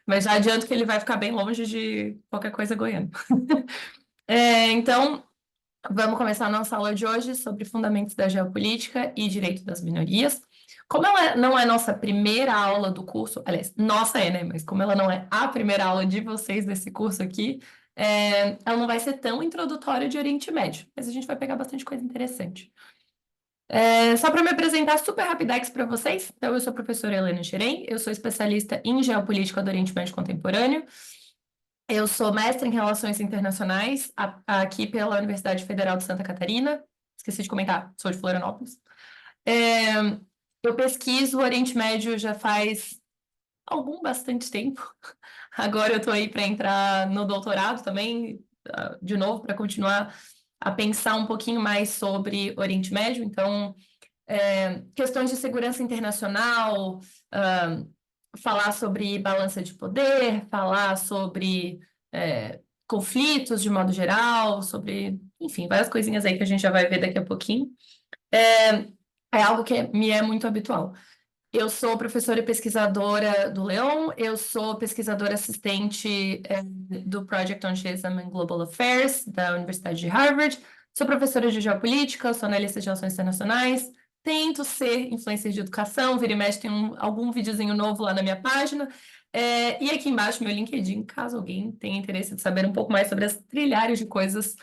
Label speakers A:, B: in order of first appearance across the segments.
A: Mas já adianto que ele vai ficar bem longe de qualquer coisa goiana. Então, vamos começar a nossa aula de hoje sobre fundamentos da geopolítica e direito das minorias. Como ela não é nossa primeira aula do curso, aliás, nossa é, né? Mas como ela não é a primeira aula de vocês desse curso aqui, ela não vai ser tão introdutória de Oriente Médio, mas a gente vai pegar bastante coisa interessante. Só para me apresentar super rapidex para vocês, então eu sou a professora Helena Xerém, eu sou especialista em geopolítica do Oriente Médio Contemporâneo, eu sou mestre em Relações Internacionais aqui pela Universidade Federal de Santa Catarina. Esqueci de comentar, sou de Florianópolis. Eu pesquiso o Oriente Médio já faz bastante tempo. Agora eu estou aí para entrar no doutorado também, de novo, para continuar a pensar um pouquinho mais sobre Oriente Médio. Então, questões de segurança internacional, falar sobre balança de poder, falar sobre conflitos de modo geral, sobre, enfim, várias coisinhas aí que a gente já vai ver daqui a pouquinho. É algo que me é muito habitual. Eu sou professora e pesquisadora do Leon, eu sou pesquisadora assistente do Project on Schism and Global Affairs, da Universidade de Harvard, sou professora de geopolítica, sou analista de relações internacionais, tento ser influencer de educação, vira e mexe tem algum videozinho novo lá na minha página, e aqui embaixo meu LinkedIn, caso alguém tenha interesse de saber um pouco mais sobre as trilhares de coisas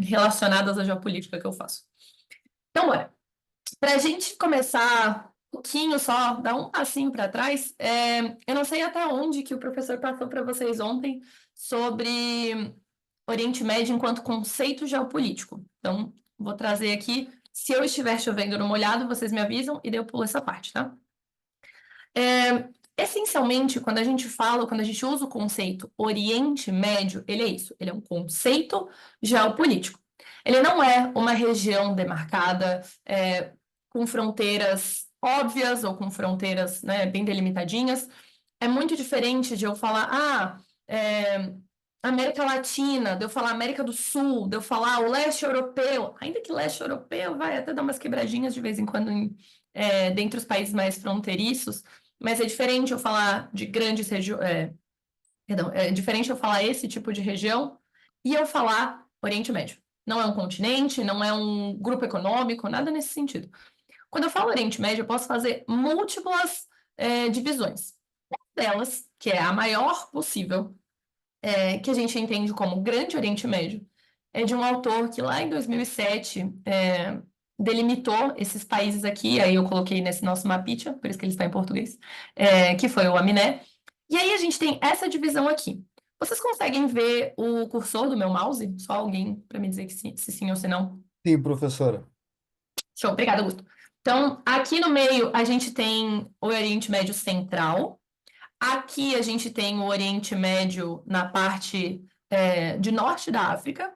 A: relacionadas à geopolítica que eu faço. Então, bora. Para a gente começar um pouquinho só, dar um passinho para trás, eu não sei até onde que o professor passou para vocês ontem sobre Oriente Médio enquanto conceito geopolítico. Então, vou trazer aqui, se eu estiver chovendo no molhado, vocês me avisam e daí eu pulo essa parte, tá? Essencialmente, quando a gente fala, quando a gente usa o conceito Oriente Médio, ele é isso, ele é um conceito geopolítico. Ele não é uma região demarcada, com fronteiras óbvias ou com fronteiras, né, bem delimitadinhas. É muito diferente de eu falar, América Latina, de eu falar América do Sul, de eu falar o leste europeu, ainda que leste europeu vai até dar umas quebradinhas de vez em quando dentre os países mais fronteiriços, mas é diferente eu falar de grandes regiões, perdão, é diferente eu falar esse tipo de região e eu falar Oriente Médio. Não é um continente, não é um grupo econômico, nada nesse sentido. Quando eu falo Oriente Médio, eu posso fazer múltiplas divisões. Uma delas, que é a maior possível, que a gente entende como Grande Oriente Médio, é de um autor que lá em 2007 delimitou esses países aqui, aí eu coloquei nesse nosso mapinha, por isso que ele está em português, que foi o Aminé. E aí a gente tem essa divisão aqui. Vocês conseguem ver o cursor do meu mouse? Só alguém para me dizer que se sim ou se não.
B: Sim, professora.
A: Show, obrigada, Augusto. Então, aqui no meio a gente tem o Oriente Médio Central. Aqui a gente tem o Oriente Médio na parte de norte da África.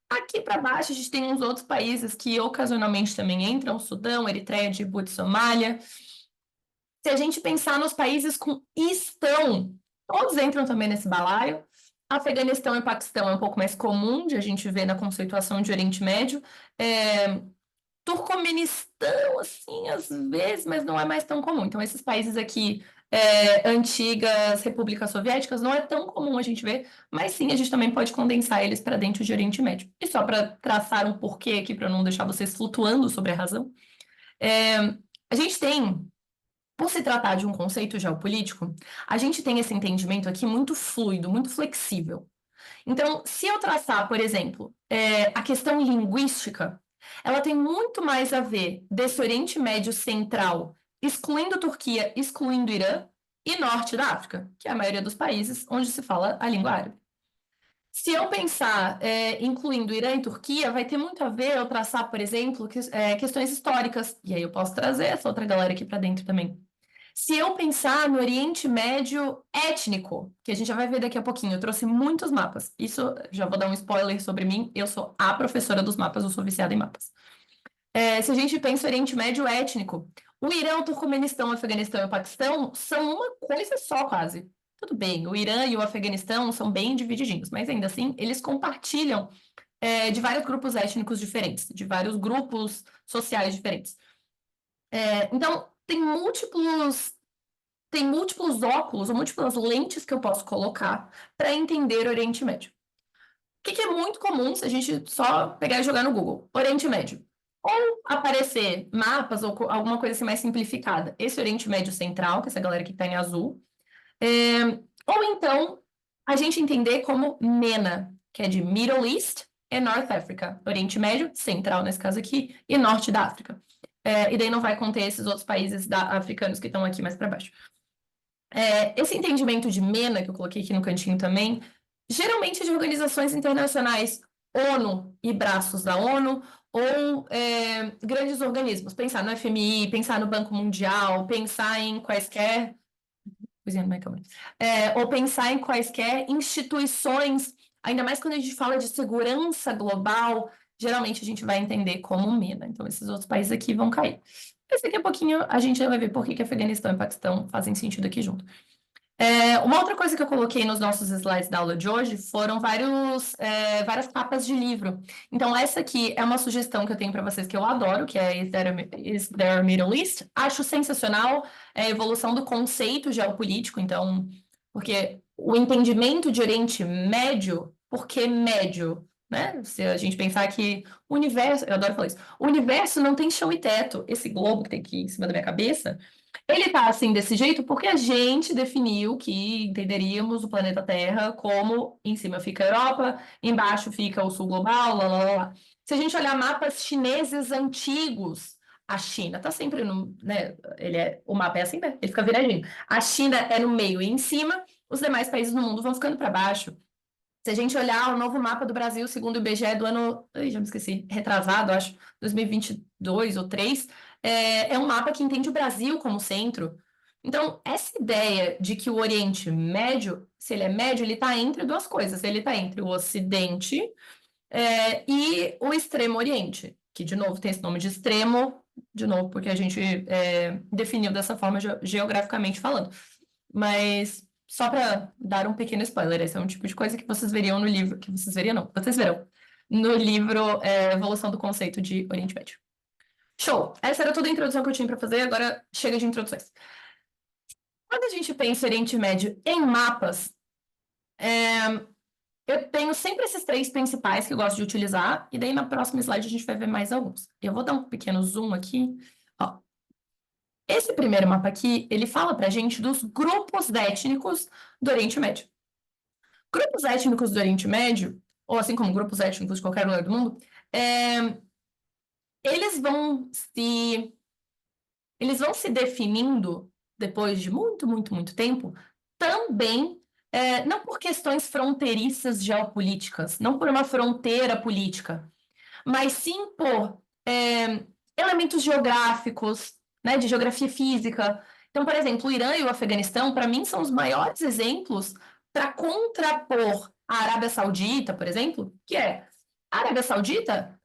A: Aqui para baixo a gente tem uns outros países que ocasionalmente também entram, Sudão, Eritreia, Djibouti, Somália. Se a gente pensar nos países com istão, todos entram também nesse balaio. Afeganistão e Paquistão é um pouco mais comum de a gente ver na conceituação de Oriente Médio. Turcomenistão, assim, às vezes, mas não é mais tão comum. Então, esses países aqui, antigas repúblicas soviéticas, não é tão comum a gente ver, mas sim, a gente também pode condensar eles para dentro de Oriente Médio. E só para traçar um porquê aqui, para não deixar vocês flutuando sobre a razão, a gente tem, por se tratar de um conceito geopolítico, a gente tem esse entendimento aqui muito fluido, muito flexível. Então, se eu traçar, por exemplo, a questão linguística, ela tem muito mais a ver desse Oriente Médio Central, excluindo Turquia, excluindo Irã, e norte da África, que é a maioria dos países onde se fala a língua árabe. Se eu pensar incluindo Irã e Turquia, vai ter muito a ver eu traçar, por exemplo, questões históricas, e aí eu posso trazer essa outra galera aqui para dentro também. Se eu pensar no Oriente Médio étnico, que a gente já vai ver daqui a pouquinho, eu trouxe muitos mapas. Isso, já vou dar um spoiler sobre mim, eu sou a professora dos mapas, eu sou viciada em mapas. Se a gente pensa no Oriente Médio étnico, o Irã, o Turcomenistão, o Afeganistão e o Paquistão são uma coisa só quase. Tudo bem, o Irã e o Afeganistão são bem divididinhos, mas ainda assim eles compartilham de vários grupos étnicos diferentes, de vários grupos sociais diferentes. Então, tem múltiplos tem múltiplos óculos ou múltiplas lentes que eu posso colocar para entender o Oriente Médio. O que é muito comum se a gente só pegar e jogar no Google? Oriente Médio. Ou aparecer mapas ou alguma coisa assim mais simplificada. Esse Oriente Médio Central, que é essa galera que está em azul. Ou então, a gente entender como MENA, que é de Middle East e North Africa. Oriente Médio, Central nesse caso aqui, e Norte da África. E daí não vai conter esses outros países africanos que estão aqui mais para baixo. Esse entendimento de MENA, que eu coloquei aqui no cantinho também, geralmente é de organizações internacionais, ONU e braços da ONU, ou grandes organismos. Pensar no FMI, pensar no Banco Mundial, pensar em quaisquer. Coisinha na minha câmera. Ou pensar em quaisquer instituições, ainda mais quando a gente fala de segurança global, geralmente a gente vai entender como MENA. Então, esses outros países aqui vão cair. Mas daqui a pouquinho a gente vai ver por que Afeganistão e Paquistão fazem sentido aqui junto. Uma outra coisa que eu coloquei nos nossos slides da aula de hoje foram várias capas de livro. Então, essa aqui é uma sugestão que eu tenho para vocês que eu adoro, que é Is There a Middle East? Acho sensacional a evolução do conceito geopolítico, então, porque o entendimento de Oriente Médio, por que médio? Né? Se a gente pensar que o universo, eu adoro falar isso, o universo não tem chão e teto. Esse globo que tem aqui em cima da minha cabeça, ele tá assim desse jeito porque a gente definiu que entenderíamos o planeta Terra como em cima fica a Europa, embaixo fica o sul global, lá, lá, lá, lá. Se a gente olhar mapas chineses antigos, a China tá sempre no, né, o mapa é assim, né? Ele fica viradinho. A China é no meio e em cima, os demais países do mundo vão ficando para baixo. Se a gente olhar o novo mapa do Brasil, segundo o IBGE do ano, já me esqueci, retrasado, acho, 2022 ou 3, é um mapa que entende o Brasil como centro. Então, essa ideia de que o Oriente Médio, se ele é médio, ele está entre duas coisas. Ele está entre o Ocidente, e o Extremo Oriente, que, de novo, tem esse nome de extremo, de novo, porque a gente definiu dessa forma geograficamente falando. Mas só para dar um pequeno spoiler, esse é um tipo de coisa que vocês veriam no livro, que vocês veriam, não, vocês verão no livro Evolução do Conceito de Oriente Médio. Show! Essa era toda a introdução que eu tinha para fazer, agora chega de introduções. Quando a gente pensa em Oriente Médio em mapas, eu tenho sempre esses três principais que eu gosto de utilizar, e daí na próxima slide a gente vai ver mais alguns. Eu vou dar um pequeno zoom aqui. Ó. Esse primeiro mapa aqui, ele fala pra gente dos grupos étnicos do Oriente Médio. Grupos étnicos do Oriente Médio, ou assim como grupos étnicos de qualquer lugar do mundo, eles vão se definindo depois de muito, muito, muito tempo, também não por questões fronteiriças geopolíticas, não por uma fronteira política, mas sim por elementos geográficos, né, de geografia física. Então, por exemplo, o Irã e o Afeganistão, para mim, são os maiores exemplos para contrapor a Arábia Saudita, por exemplo, que é a Arábia Saudita,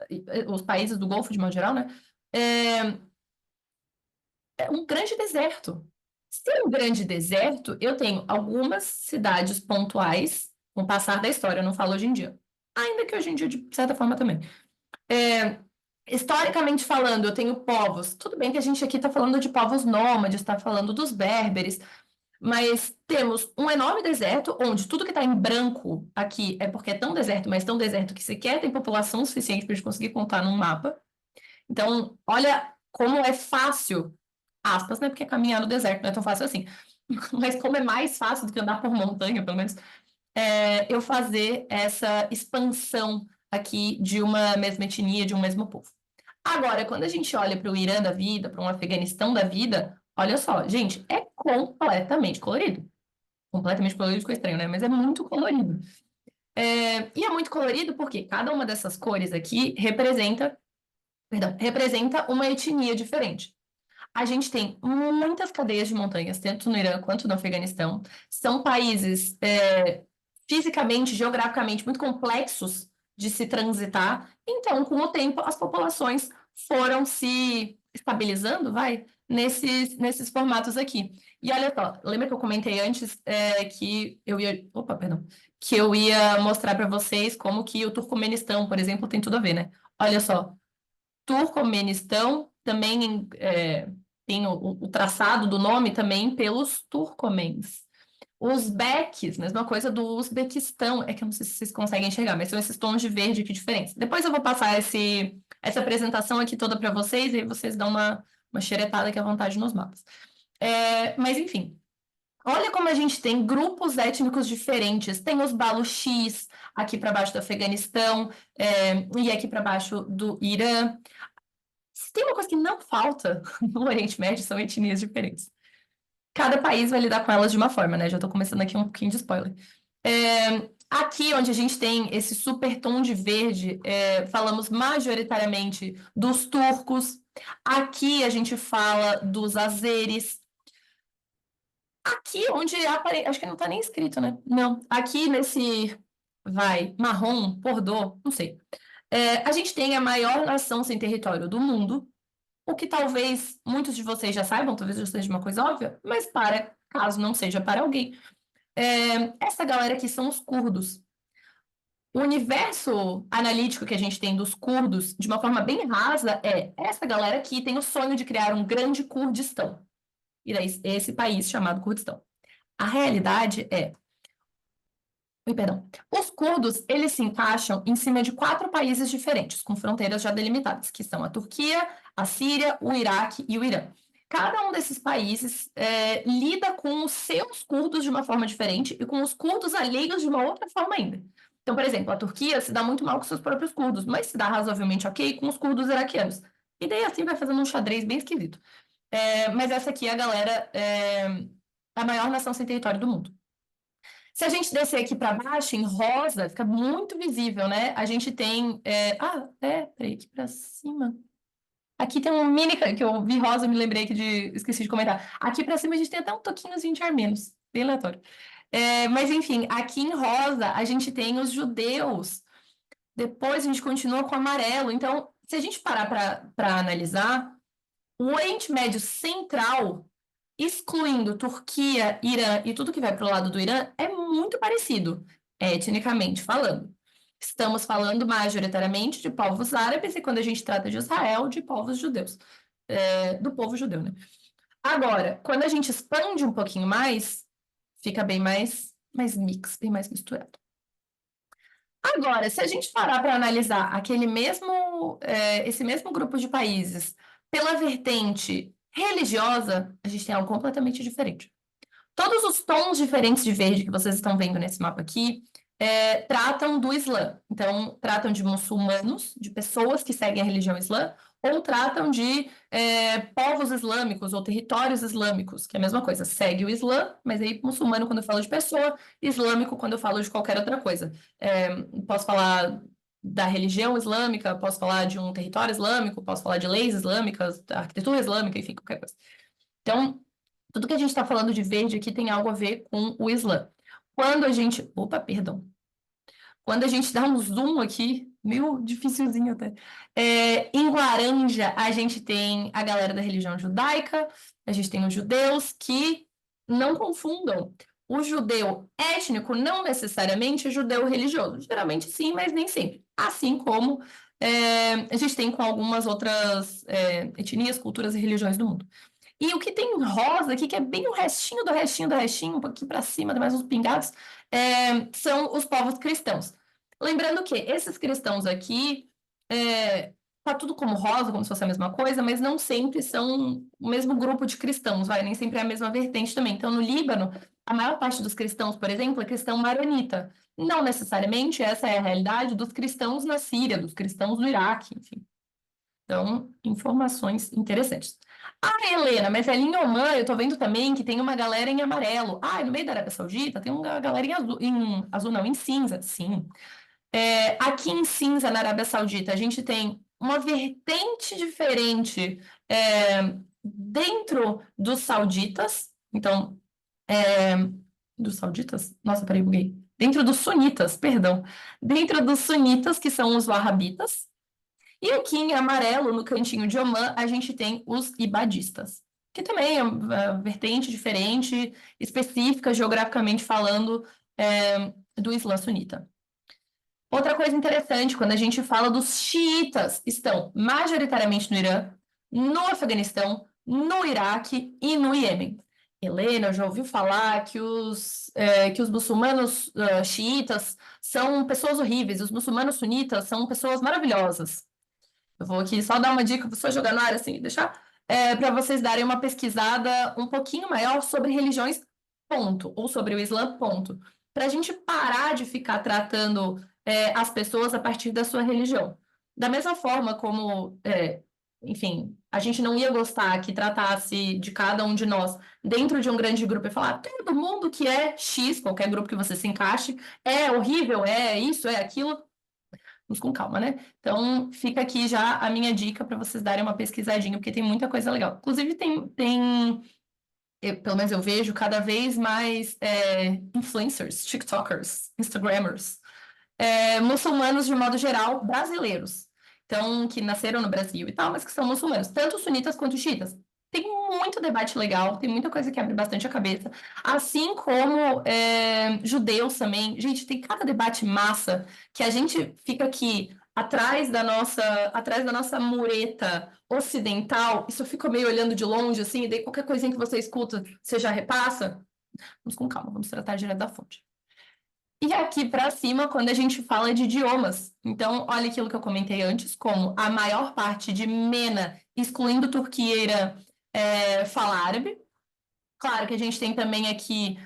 A: os países do Golfo de modo geral, né, é um grande deserto. Se é um grande deserto, eu tenho algumas cidades pontuais, com o passar da história, eu não falo hoje em dia. Ainda que hoje em dia, de certa forma, também. Historicamente falando, eu tenho povos. Tudo bem que a gente aqui está falando de povos nômades, está falando dos berberes, mas temos um enorme deserto, onde tudo que está em branco aqui é porque é tão deserto, mas tão deserto que sequer tem população suficiente para a gente conseguir contar num mapa. Então, olha como é fácil, aspas, né? Porque caminhar no deserto não é tão fácil assim. Mas como é mais fácil do que andar por montanha, pelo menos, eu fazer essa expansão aqui de uma mesma etnia, de um mesmo povo. Agora, quando a gente olha para o Irã da vida, para um Afeganistão da vida, olha só, gente, é completamente colorido. Completamente colorido ficou estranho, né? Mas é muito colorido. E é muito colorido porque cada uma dessas cores aqui representa uma etnia diferente. A gente tem muitas cadeias de montanhas, tanto no Irã quanto no Afeganistão. São países fisicamente, geograficamente muito complexos de se transitar. Então, com o tempo, as populações foram se estabilizando, nesses formatos aqui. E olha só, lembra que eu comentei antes que eu ia, que eu ia mostrar para vocês como que o Turcomenistão, por exemplo, tem tudo a ver, né? Olha só, Turcomenistão também tem o traçado do nome também pelos turcomens. Os beques, mesma coisa do Uzbequistão, é que eu não sei se vocês conseguem enxergar, mas são esses tons de verde aqui diferentes. Depois eu vou passar essa apresentação aqui toda para vocês, e aí vocês dão uma xeretada aqui à vontade nos mapas. Mas, enfim, olha como a gente tem grupos étnicos diferentes. Tem os Baluchis aqui para baixo do Afeganistão, e aqui para baixo do Irã. Se tem uma coisa que não falta no Oriente Médio, são etnias diferentes. Cada país vai lidar com elas de uma forma, né? Já tô começando aqui um pouquinho de spoiler. Aqui, onde a gente tem esse super tom de verde, falamos majoritariamente dos turcos. Aqui a gente fala dos azeres. Aqui, onde acho que não tá nem escrito, né? Não. Aqui nesse, marrom, bordô, não sei. A gente tem a maior nação sem território do mundo, o que talvez muitos de vocês já saibam, talvez já seja uma coisa óbvia, mas caso não seja para alguém, essa galera aqui são os curdos. O universo analítico que a gente tem dos curdos, de uma forma bem rasa, essa galera aqui tem o sonho de criar um grande Kurdistão. E daí, esse país chamado Kurdistão. A realidade Oi, perdão. Os curdos, eles se encaixam em cima de 4 países diferentes, com fronteiras já delimitadas, que são a Turquia, a Síria, o Iraque e o Irã. Cada um desses países lida com os seus curdos de uma forma diferente e com os curdos alheios de uma outra forma ainda. Então, por exemplo, a Turquia se dá muito mal com seus próprios curdos, mas se dá razoavelmente ok com os curdos iraquianos. E daí assim vai fazendo um xadrez bem esquisito. Mas essa aqui é a galera, a maior nação sem território do mundo. Se a gente descer aqui para baixo, em rosa, fica muito visível, né? A gente tem. Peraí, aqui para cima. Aqui tem um mini. Que eu vi rosa, me lembrei aqui de. Esqueci de comentar. Aqui para cima a gente tem até um toquinhozinho de armenos, bem aleatório. Mas enfim, aqui em rosa a gente tem os judeus. Depois a gente continua com amarelo. Então, se a gente parar para analisar, o Oriente Médio Central, excluindo Turquia, Irã e tudo que vai para o lado do Irã, é muito parecido, etnicamente falando. Estamos falando majoritariamente de povos árabes e quando a gente trata de Israel, de povos judeus, do povo judeu, né? Agora, quando a gente expande um pouquinho mais, fica bem mais mix, bem mais misturado. Agora, se a gente parar para analisar esse mesmo grupo de países pela vertente religiosa, a gente tem algo completamente diferente. Todos os tons diferentes de verde que vocês estão vendo nesse mapa aqui tratam do Islã. Então, tratam de muçulmanos, de pessoas que seguem a religião islã, ou tratam de povos islâmicos ou territórios islâmicos, que é a mesma coisa. Segue o Islã, mas aí muçulmano quando eu falo de pessoa, islâmico quando eu falo de qualquer outra coisa. Posso falar da religião islâmica, posso falar de um território islâmico, posso falar de leis islâmicas, da arquitetura islâmica, enfim, qualquer coisa. Então, tudo que a gente está falando de verde aqui tem algo a ver com o Islã. Quando a gente... Opa, perdão. Quando a gente dá um zoom aqui, meio dificilzinho até. Em laranja, a gente tem a galera da religião judaica, a gente tem os judeus, que não confundam. O judeu étnico não necessariamente é judeu religioso. Geralmente sim, mas nem sempre. Assim como a gente tem com algumas outras etnias, culturas e religiões do mundo. E o que tem rosa aqui, que é bem o restinho do restinho do restinho, um pouquinho para cima, mais uns pingados, são os povos cristãos. Lembrando que esses cristãos aqui, tá tudo como rosa, como se fosse a mesma coisa, mas não sempre são o mesmo grupo de cristãos, nem sempre é a mesma vertente também. Então, no Líbano, a maior parte dos cristãos, por exemplo, é cristão maronita. Não necessariamente essa é a realidade dos cristãos na Síria, dos cristãos no Iraque, enfim. Então, informações interessantes. Helena, mas ali em Omã eu tô vendo também que tem uma galera em amarelo. No meio da Arábia Saudita tem uma galera em azul não, em cinza, sim. Aqui em cinza, na Arábia Saudita, a gente tem uma vertente diferente dentro dos sauditas. Então, dos sauditas? Nossa, peraí, buguei. Dentro dos sunitas, perdão. Dentro dos sunitas, que são os wahhabitas. E aqui em amarelo, no cantinho de Omã, a gente tem os ibadistas, que também é uma vertente diferente, específica, geograficamente falando, do Islã sunita. Outra coisa interessante, quando a gente fala dos xiitas, estão majoritariamente no Irã, no Afeganistão, no Iraque e no Iêmen. Helena, já ouviu falar que os muçulmanos xiitas são pessoas horríveis, os muçulmanos sunitas são pessoas maravilhosas. Eu vou aqui só dar uma dica, vou só jogar no ar assim, deixar para vocês darem uma pesquisada um pouquinho maior sobre religiões, ponto, ou sobre o Islã, ponto. Para a gente parar de ficar tratando as pessoas a partir da sua religião. Da mesma forma como, enfim, a gente não ia gostar que tratasse de cada um de nós dentro de um grande grupo e falar todo mundo que é X, qualquer grupo que você se encaixe, é horrível, é isso, é aquilo. Vamos com calma, né? Então, fica aqui já a minha dica para vocês darem uma pesquisadinha, porque tem muita coisa legal. Inclusive, pelo menos eu vejo cada vez mais influencers, TikTokers, Instagrammers, muçulmanos de modo geral, brasileiros. Então, que nasceram no Brasil e tal, mas que são muçulmanos, tanto sunitas quanto xiitas. Tem muito debate legal, tem muita coisa que abre bastante a cabeça. Assim como judeus também. Gente, tem cada debate massa que a gente fica aqui atrás da nossa mureta ocidental, e só fica meio olhando de longe, assim, e daí qualquer coisinha que você escuta, você já repassa. Vamos com calma, vamos tratar direto da fonte. E aqui para cima, quando a gente fala de idiomas. Então, olha aquilo que eu comentei antes, como a maior parte de MENA, excluindo Turquia e Irã, fala árabe. Claro que a gente tem também aqui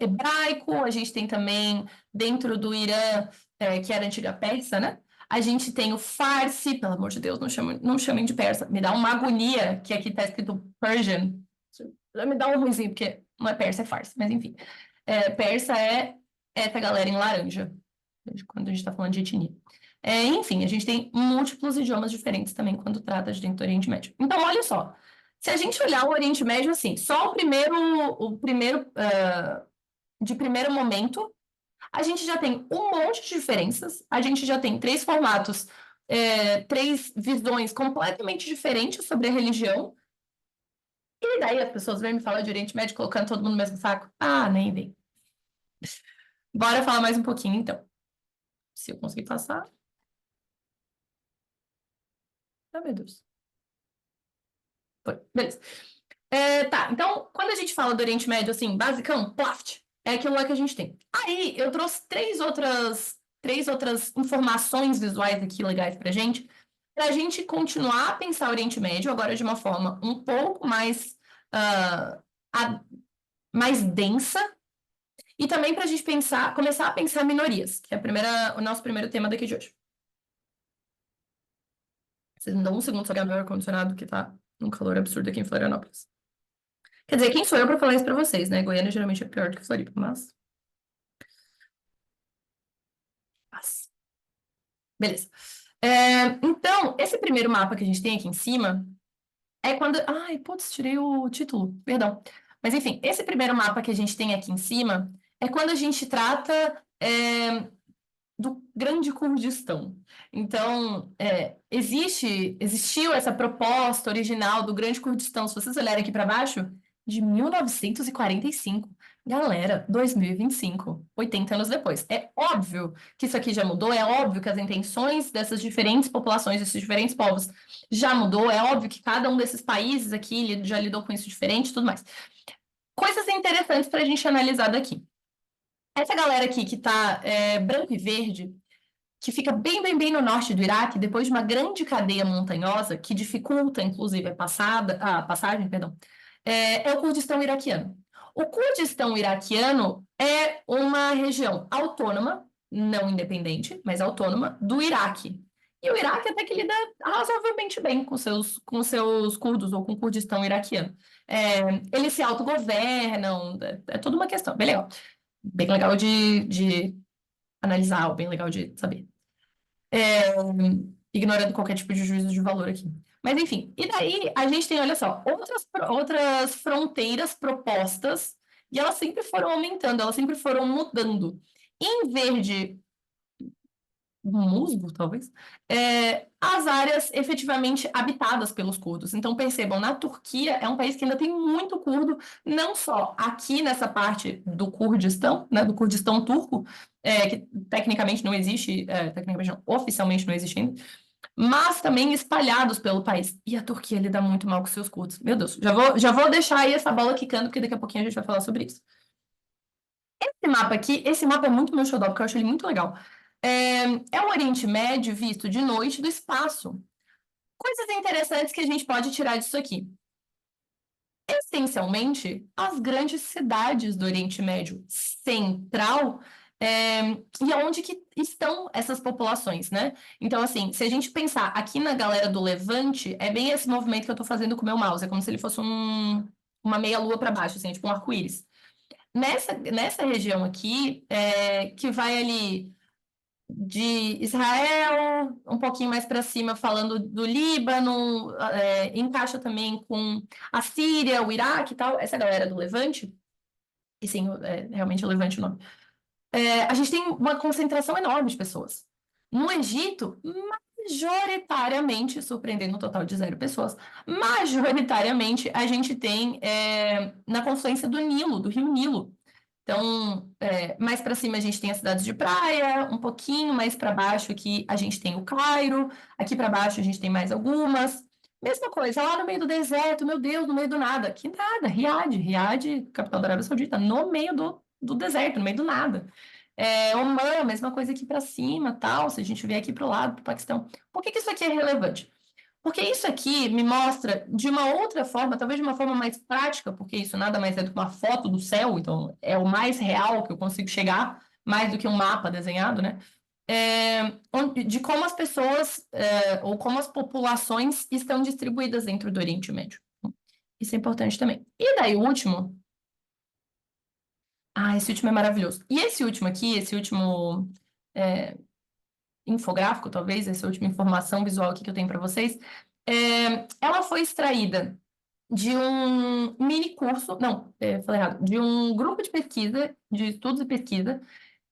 A: hebraico, a gente tem também dentro do Irã, que era a antiga Pérsia, né? A gente tem o Farsi, pelo amor de Deus, não chamem de persa. Me dá uma agonia que aqui está escrito Persian. Me dá um ruimzinho, porque não é persa, é Farsi, mas enfim. Persa é essa galera em laranja, quando a gente está falando de etnia. Enfim, a gente tem múltiplos idiomas diferentes também quando trata de dentro do Oriente Médio. Então, olha só. Se a gente olhar o Oriente Médio assim, só de primeiro momento, a gente já tem um monte de diferenças, a gente já tem três formatos, três visões completamente diferentes sobre a religião, e daí as pessoas vêm me falar de Oriente Médio colocando todo mundo no mesmo saco. Ah, nem vem. Bora falar mais um pouquinho, então. Se eu conseguir passar. Ah, meu Deus. Foi. Beleza. Tá, então, quando a gente fala do Oriente Médio, assim, basicão, plaft, é aquilo lá que a gente tem. Aí, eu trouxe três outras informações visuais aqui legais pra gente continuar a pensar o Oriente Médio, agora de uma forma um pouco ah, mais densa, e também pra gente começar a pensar minorias, que é o nosso primeiro tema daqui de hoje. Vocês me dão um segundo só ligar meu ar-condicionado, que tá um calor absurdo aqui em Florianópolis. Quer dizer, quem sou eu para falar isso para vocês, né? Goiânia geralmente é pior do que Floripa, mas... Beleza. Então, esse primeiro mapa que a gente tem aqui em cima é quando... Ai, putz, tirei o título, perdão. Mas, enfim, esse primeiro mapa que a gente tem aqui em cima é quando a gente trata do Grande Kurdistão. Então, existiu essa proposta original do Grande Kurdistão, se vocês olharem aqui para baixo, de 1945. Galera, 2025, 80 anos depois. É óbvio que isso aqui já mudou, é óbvio que as intenções dessas diferentes populações, desses diferentes povos já mudou, é óbvio que cada um desses países aqui já lidou com isso diferente e tudo mais. Coisas interessantes para a gente analisar daqui. Essa galera aqui que está branco e verde, que fica bem, bem, bem no norte do Iraque, depois de uma grande cadeia montanhosa, que dificulta, inclusive, a passagem, perdão, é o Kurdistão iraquiano. O Kurdistão iraquiano é uma região autônoma, não independente, mas autônoma, do Iraque. E o Iraque até que lida razoavelmente bem com seus curdos, ou com o Kurdistão iraquiano. Eles se autogovernam, é toda uma questão, bem legal. Bem legal de analisar, ou bem legal de saber. Ignorando qualquer tipo de juízo de valor aqui. Mas, enfim, e daí a gente tem, olha só, outras fronteiras propostas, e elas sempre foram aumentando, elas sempre foram mudando. Em verde musgo, talvez, as áreas efetivamente habitadas pelos curdos. Então, percebam, na Turquia é um país que ainda tem muito curdo, não só aqui nessa parte do Kurdistão, né, do Kurdistão turco, que tecnicamente não existe, tecnicamente não, oficialmente não existe ainda, mas também espalhados pelo país. E a Turquia lida muito mal com seus curdos. Meu Deus, já vou deixar aí essa bola quicando, porque daqui a pouquinho a gente vai falar sobre isso. Esse mapa aqui, esse mapa é muito meu xodó, porque eu acho ele muito legal. É o Oriente Médio visto de noite do espaço. Coisas interessantes que a gente pode tirar disso aqui. Essencialmente, as grandes cidades do Oriente Médio Central, e aonde que estão essas populações, né? Então, assim, se a gente pensar aqui na galera do Levante, é bem esse movimento que eu tô fazendo com o meu mouse, é como se ele fosse uma meia-lua para baixo, assim, tipo um arco-íris. Nessa região aqui, que vai ali de Israel, um pouquinho mais para cima, falando do Líbano, encaixa também com a Síria, o Iraque e tal, essa galera do Levante, e sim, realmente o Levante é o nome. A gente tem uma concentração enorme de pessoas. No Egito, majoritariamente, surpreendendo um total de 0 pessoas, majoritariamente a gente tem na confluência do Nilo, do Rio Nilo. Então, mais para cima a gente tem as cidades de praia, um pouquinho mais para baixo aqui a gente tem o Cairo, aqui para baixo a gente tem mais algumas. Mesma coisa, lá no meio do deserto, meu Deus, no meio do nada. Que nada, Riad, capital da Arábia Saudita, no meio do deserto, no meio do nada. Omã, mesma coisa aqui para cima, tal, se a gente vier aqui para o lado, para o Paquistão. Por que que isso aqui é relevante? Porque isso aqui me mostra de uma outra forma, talvez de uma forma mais prática, porque isso nada mais é do que uma foto do céu, então é o mais real que eu consigo chegar, mais do que um mapa desenhado, né? De como as pessoas, ou como as populações estão distribuídas dentro do Oriente Médio. Isso é importante também. E daí o último. Ah, esse último é maravilhoso. E esse último aqui, esse último infográfico, talvez, essa última informação visual aqui que eu tenho para vocês, ela foi extraída de um mini curso, não, falei errado, de um grupo de pesquisa, de estudos e pesquisa,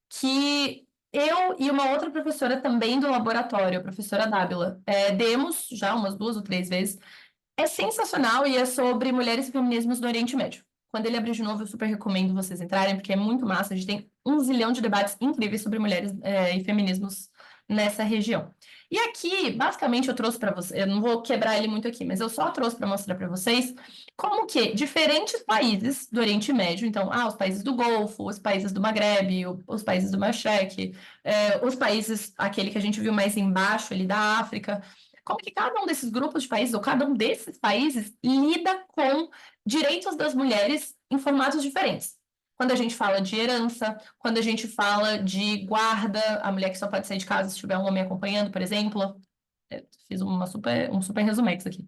A: que eu e uma outra professora também do laboratório, a professora Dábila, demos já umas 2 ou 3 vezes. É sensacional e é sobre mulheres e feminismos no Oriente Médio. Quando ele abrir de novo, eu super recomendo vocês entrarem, porque é muito massa. A gente tem um zilhão de debates incríveis sobre mulheres e feminismos nessa região. E aqui, basicamente, eu trouxe para vocês, eu não vou quebrar ele muito aqui, mas eu só trouxe para mostrar para vocês como que diferentes países do Oriente Médio, então, os países do Golfo, os países do Maghreb, os países do Mashrek, os países, aquele que a gente viu mais embaixo ali da África, como que cada um desses grupos de países, ou cada um desses países, lida com direitos das mulheres em formatos diferentes. Quando a gente fala de herança, quando a gente fala de guarda, a mulher que só pode sair de casa se tiver um homem acompanhando, por exemplo. Fiz um super resumex aqui.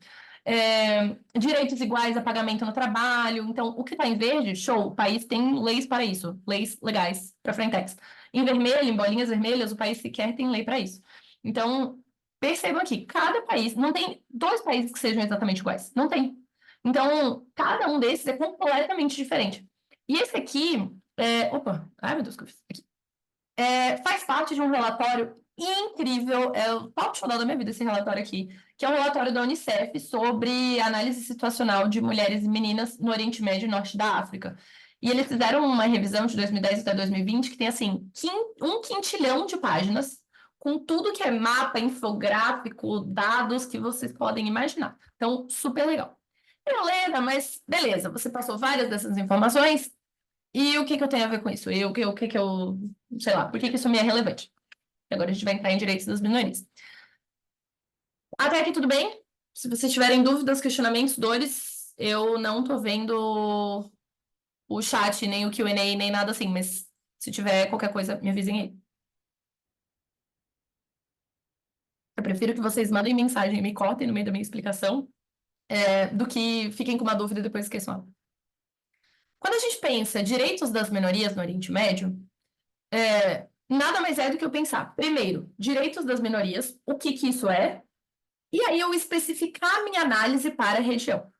A: Direitos iguais a pagamento no trabalho. Então, o que está em verde, show, o país tem leis para isso, leis legais para Frentex. Em vermelho, em bolinhas vermelhas, o país sequer tem lei para isso. Então, percebam aqui, cada país, não tem 2 países que sejam exatamente iguais, não tem. Então, cada um desses é completamente diferente. E esse aqui, opa, ai meu Deus, o que eu fiz aqui? Faz parte de um relatório incrível, é o top show da minha vida esse relatório aqui, que é um relatório da Unicef sobre análise situacional de mulheres e meninas no Oriente Médio e Norte da África. E eles fizeram uma revisão de 2010 até 2020 que tem, assim, um quintilhão de páginas, com tudo que é mapa, infográfico, dados que vocês podem imaginar. Então, super legal. Helena, mas beleza, você passou várias dessas informações, e o que que eu tenho a ver com isso? O que que eu, sei lá, por que que isso me é relevante? Agora a gente vai entrar em direitos das minorias. Até aqui tudo bem? Se vocês tiverem dúvidas, questionamentos, dores, eu não tô vendo o chat, nem o Q&A, nem nada assim, mas se tiver qualquer coisa, me avisem aí. Eu prefiro que vocês mandem mensagem e me cortem no meio da minha explicação, do que fiquem com uma dúvida e depois esqueçam. Quando a gente pensa direitos das minorias no Oriente Médio, nada mais é do que eu pensar, primeiro, direitos das minorias, o que que isso é, e aí eu especificar a minha análise para a região.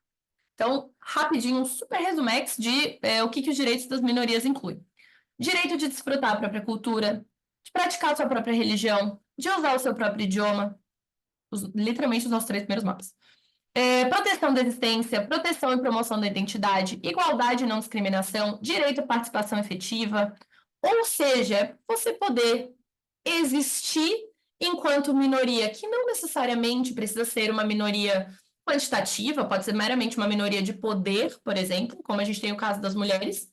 A: Então, rapidinho, um super resumex de o que que os direitos das minorias incluem. Direito de desfrutar a própria cultura, de praticar a sua própria religião, de usar o seu próprio idioma, literalmente os nossos 3 primeiros mapas. Proteção da existência, proteção e promoção da identidade, igualdade e não discriminação, direito à participação efetiva, ou seja, você poder existir enquanto minoria, que não necessariamente precisa ser uma minoria quantitativa, pode ser meramente uma minoria de poder, por exemplo, como a gente tem o caso das mulheres.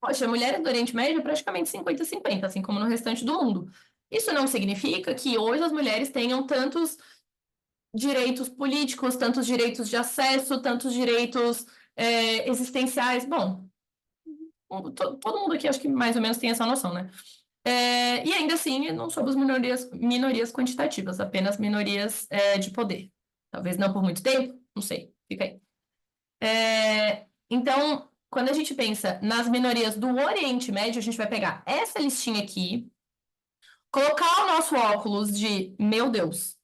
A: Poxa, mulheres do Oriente Médio é praticamente 50-50, assim como no restante do mundo. Isso não significa que hoje as mulheres tenham tantos direitos políticos, tantos direitos de acesso, tantos direitos existenciais. Bom, todo mundo aqui acho que mais ou menos tem essa noção, né? E ainda assim, não somos minorias quantitativas, apenas minorias de poder. Talvez não por muito tempo, não sei, fica aí. Então, quando a gente pensa nas minorias do Oriente Médio, a gente vai pegar essa listinha aqui, colocar o nosso óculos de, meu Deus,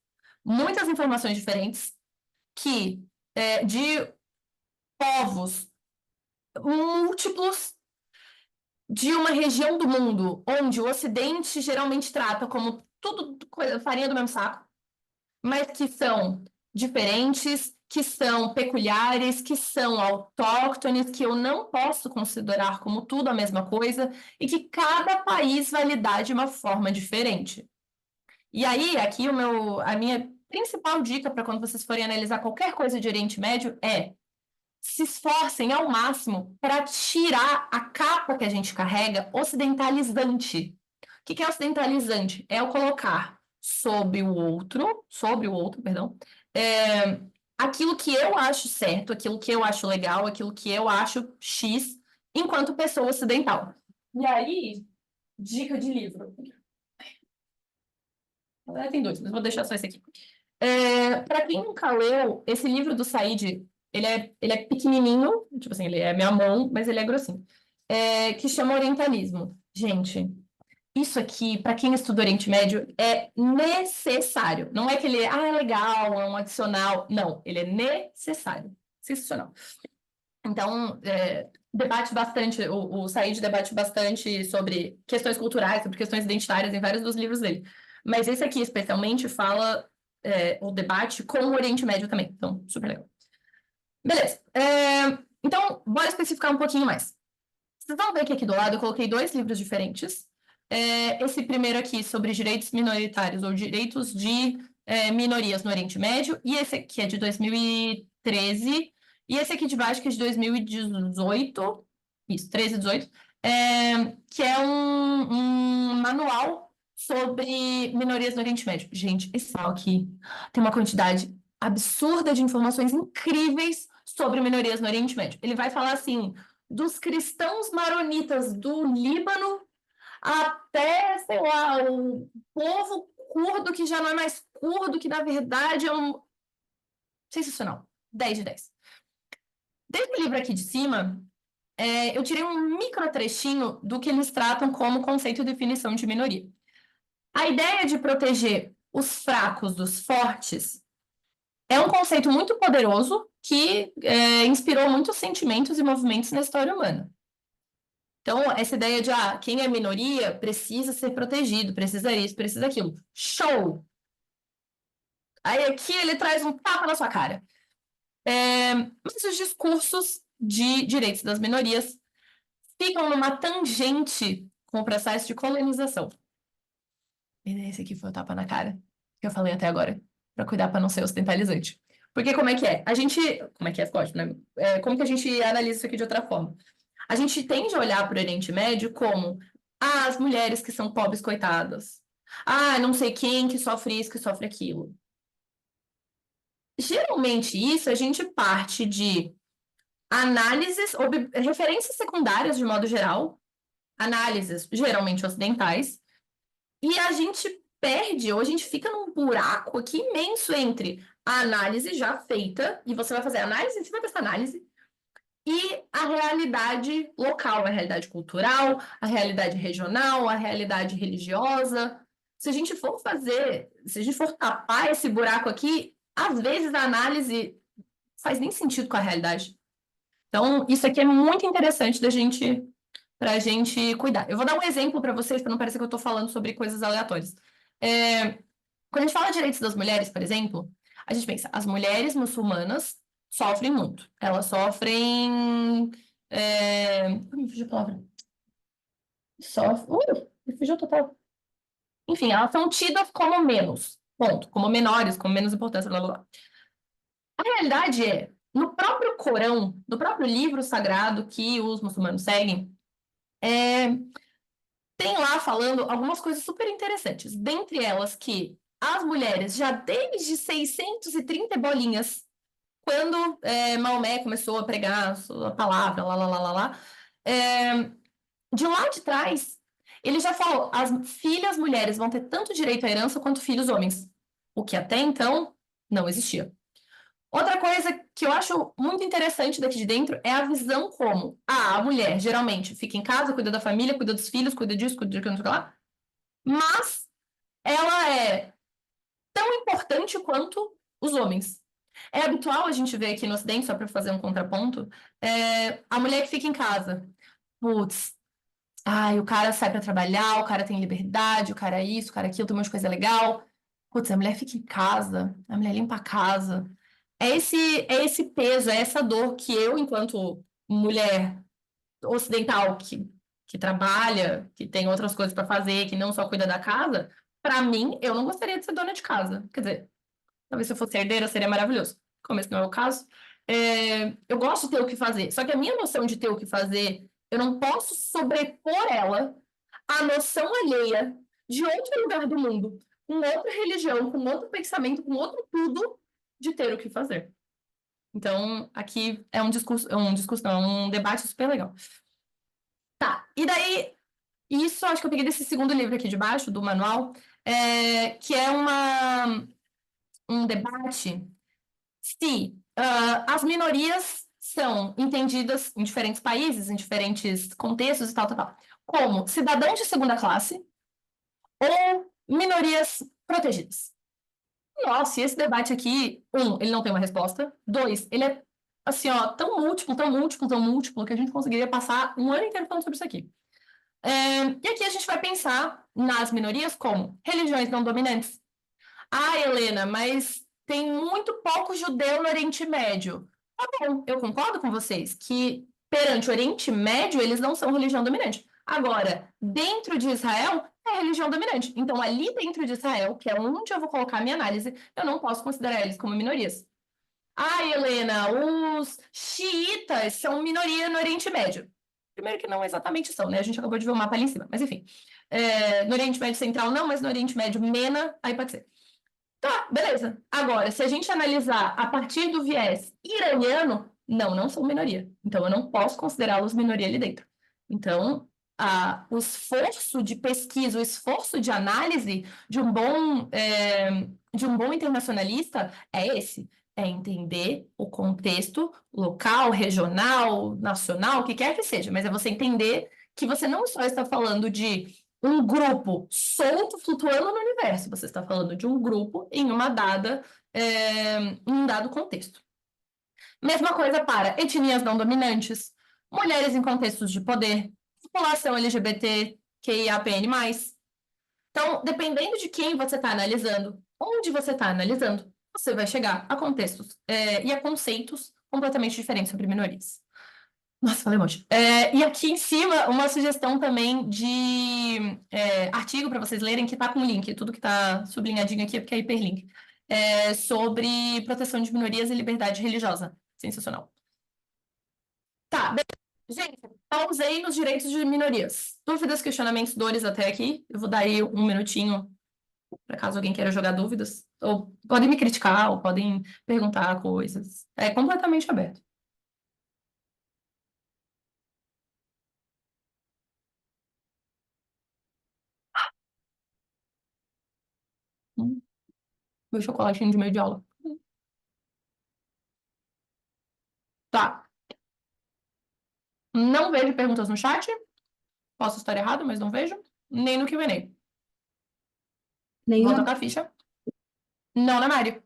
A: muitas informações diferentes, que de povos múltiplos de uma região do mundo onde o Ocidente geralmente trata como tudo farinha do mesmo saco, mas que são diferentes, que são peculiares, que são autóctones, que eu não posso considerar como tudo a mesma coisa, e que cada país vai lidar de uma forma diferente. E aí, aqui a minha principal dica para quando vocês forem analisar qualquer coisa de Oriente Médio é se esforcem ao máximo para tirar a capa que a gente carrega ocidentalizante. O que é ocidentalizante? É o colocar sobre o outro, perdão, é, aquilo que eu acho certo, aquilo que eu acho legal, aquilo que eu acho X, enquanto pessoa ocidental. E aí, dica de livro. Na verdade, tem dois, mas vou deixar só esse aqui. Para quem nunca leu, esse livro do Said, ele é pequenininho, tipo assim, ele é minha mão, mas ele é grossinho, que chama Orientalismo. Gente, isso aqui, para quem estuda Oriente Médio, é necessário. Não é que ele é legal, é um adicional. Não, ele é necessário. Sensacional. Então, debate bastante, o Said debate bastante sobre questões culturais, sobre questões identitárias em vários dos livros dele. Mas esse aqui, especialmente, fala o debate com o Oriente Médio também. Então, super legal. Beleza. Então, bora especificar um pouquinho mais. Vocês vão ver que aqui do lado eu coloquei dois livros diferentes. Esse primeiro aqui sobre direitos minoritários ou direitos de minorias no Oriente Médio, e esse aqui é de 2013, e esse aqui de baixo que é de 2018, isso, 13 e 18, que é um manual sobre minorias no Oriente Médio. Gente, esse manual aqui tem uma quantidade absurda de informações incríveis sobre minorias no Oriente Médio. Ele vai falar assim dos cristãos maronitas do Líbano até, sei lá, o povo curdo que já não é mais curdo, que na verdade é um. Sensacional. 10 de 10. Desse livro aqui de cima, eu tirei um micro trechinho do que eles tratam como conceito e definição de minoria. A ideia de proteger os fracos dos fortes é um conceito muito poderoso que inspirou muitos sentimentos e movimentos na história humana. Então, essa ideia de quem é minoria precisa ser protegido, precisa isso, precisa aquilo. Show! Aí aqui ele traz um tapa na sua cara. Mas os discursos de direitos das minorias ficam numa tangente com o processo de colonização. E esse aqui foi o tapa na cara que eu falei até agora, para cuidar para não ser ocidentalizante. Porque como é que é? A gente. Como é que é? Lógico, né? Como que a gente analisa isso aqui de outra forma? A gente tende a olhar para o Oriente Médio como as mulheres que são pobres coitadas. Não sei quem que sofre isso, que sofre aquilo. Geralmente, isso a gente parte de análises, ou referências secundárias, de modo geral, análises geralmente ocidentais, e a gente perde, ou a gente fica num buraco aqui imenso entre a análise já feita, e você vai fazer análise em cima dessa análise, e a realidade local, a realidade cultural, a realidade regional, a realidade religiosa. Se a gente for tapar esse buraco aqui, às vezes a análise faz nem sentido com a realidade. Então, isso aqui é muito interessante para a gente cuidar. Eu vou dar um exemplo para vocês, para não parecer que eu estou falando sobre coisas aleatórias. Quando a gente fala de direitos das mulheres, por exemplo, a gente pensa, as mulheres muçulmanas sofrem muito. Elas sofrem. Me fugiu a palavra. Me fugiu total. enfim, elas são tidas como menos, ponto, como menores, como menos importância, blá, blá, blá. A realidade é, no próprio Corão, no próprio livro sagrado que os muçulmanos seguem, é, tem lá falando algumas coisas super interessantes. Dentre elas que as mulheres, já desde 630 bolinhas, quando Maomé começou a pregar a sua palavra, lá, lá, lá, lá, lá, é, de lá de trás, ele já falou, as filhas mulheres vão ter tanto direito à herança quanto filhos homens, o que até então não existia. Outra coisa que eu acho muito interessante daqui de dentro é a visão como a mulher geralmente fica em casa, cuida da família, cuida dos filhos, cuida disso, cuida daquilo, não sei o que lá, mas ela é tão importante quanto os homens. É habitual a gente ver aqui no Ocidente, só para fazer um contraponto, a mulher que fica em casa. Putz, ai, o cara sai para trabalhar, o cara tem liberdade, o cara é isso, o cara é aquilo, tem um monte de coisa legal. Putz, a mulher fica em casa, a mulher limpa a casa. É esse peso, é essa dor que eu, enquanto mulher ocidental que trabalha, que tem outras coisas para fazer, que não só cuida da casa, para mim, eu não gostaria de ser dona de casa. Quer dizer, talvez se eu fosse herdeira seria maravilhoso. Como esse não é o caso. Eu gosto de ter o que fazer, só que a minha noção de ter o que fazer, eu não posso sobrepor ela à noção alheia de outro lugar do mundo, com outra religião, com outro pensamento, com outro tudo, de ter o que fazer. Então, aqui é um discurso, não, é um debate super legal. Tá, e daí, isso acho que eu peguei desse segundo livro aqui de baixo, do manual, que é um debate se as minorias são entendidas em diferentes países, em diferentes contextos e tal, tal, tal, como cidadãos de segunda classe ou minorias protegidas. Nossa, e esse debate aqui, ele não tem uma resposta. Dois, ele é, assim, ó, tão múltiplo, tão múltiplo, tão múltiplo, que a gente conseguiria passar um ano inteiro falando sobre isso aqui. E aqui a gente vai pensar nas minorias como religiões não dominantes. Ah, Helena, mas tem muito pouco judeu no Oriente Médio. Tá bom, eu concordo com vocês que perante o Oriente Médio eles não são religião dominante. Agora, dentro de Israel, é religião dominante. Então, ali dentro de Israel, que é onde eu vou colocar a minha análise, eu não posso considerar eles como minorias. Ah, Helena, os xiitas são minoria no Oriente Médio. Primeiro que não exatamente são, né? A gente acabou de ver o mapa ali em cima, mas enfim. No Oriente Médio Central não, mas no Oriente Médio MENA, aí pode ser. Tá, beleza. Agora, se a gente analisar a partir do viés iraniano, não são minoria. Então, eu não posso considerá-los minoria ali dentro. Então, o esforço de pesquisa, o esforço de análise de um bom internacionalista é esse. É entender o contexto local, regional, nacional, o que quer que seja. Mas é você entender que você não só está falando de um grupo solto flutuando no universo. Você está falando de um grupo em um dado contexto. Mesma coisa para etnias não dominantes, mulheres em contextos de poder, população LGBT, QIAPN+. Então, dependendo de quem você está analisando, onde você está analisando, você vai chegar a contextos e a conceitos completamente diferentes sobre minorias. Nossa, falei um monte. E aqui em cima, uma sugestão também de artigo para vocês lerem, que está com link. Tudo que está sublinhadinho aqui é porque é hiperlink. Sobre proteção de minorias e liberdade religiosa. Sensacional. Tá, gente, pausei nos direitos de minorias. Dúvidas, questionamentos, dores até aqui. Eu vou dar aí um minutinho para caso alguém queira jogar dúvidas. Ou podem me criticar, ou podem perguntar coisas. É completamente aberto. Meu chocolatinho de meio de aula. Tá. Não vejo perguntas no chat. Posso estar errado, mas não vejo. Nem no Q&A. Vou
B: Nenhuma.
A: tocar a ficha. Não na Mari.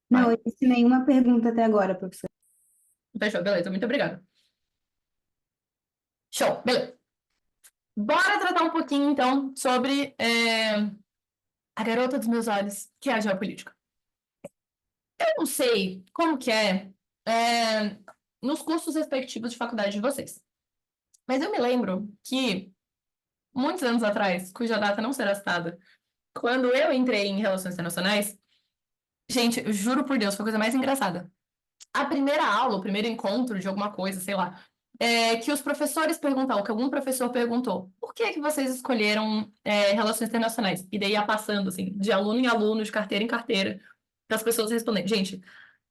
B: Não,
A: Vai.
B: eu disse nenhuma pergunta até agora, professor.
A: Fechou, beleza. Muito obrigada. Show, beleza. Bora tratar um pouquinho, então, sobre a garota dos meus olhos, que é a geopolítica. Eu não sei como que nos cursos respectivos de faculdade de vocês. Mas eu me lembro que muitos anos atrás, cuja data não será citada, quando eu entrei em relações internacionais, gente, eu juro por Deus, foi a coisa mais engraçada. A primeira aula, o primeiro encontro de alguma coisa, sei lá, que os professores perguntavam, que algum professor perguntou, por que que vocês escolheram relações internacionais? E daí ia passando, assim, de aluno em aluno, de carteira em carteira, das pessoas respondendo. Gente,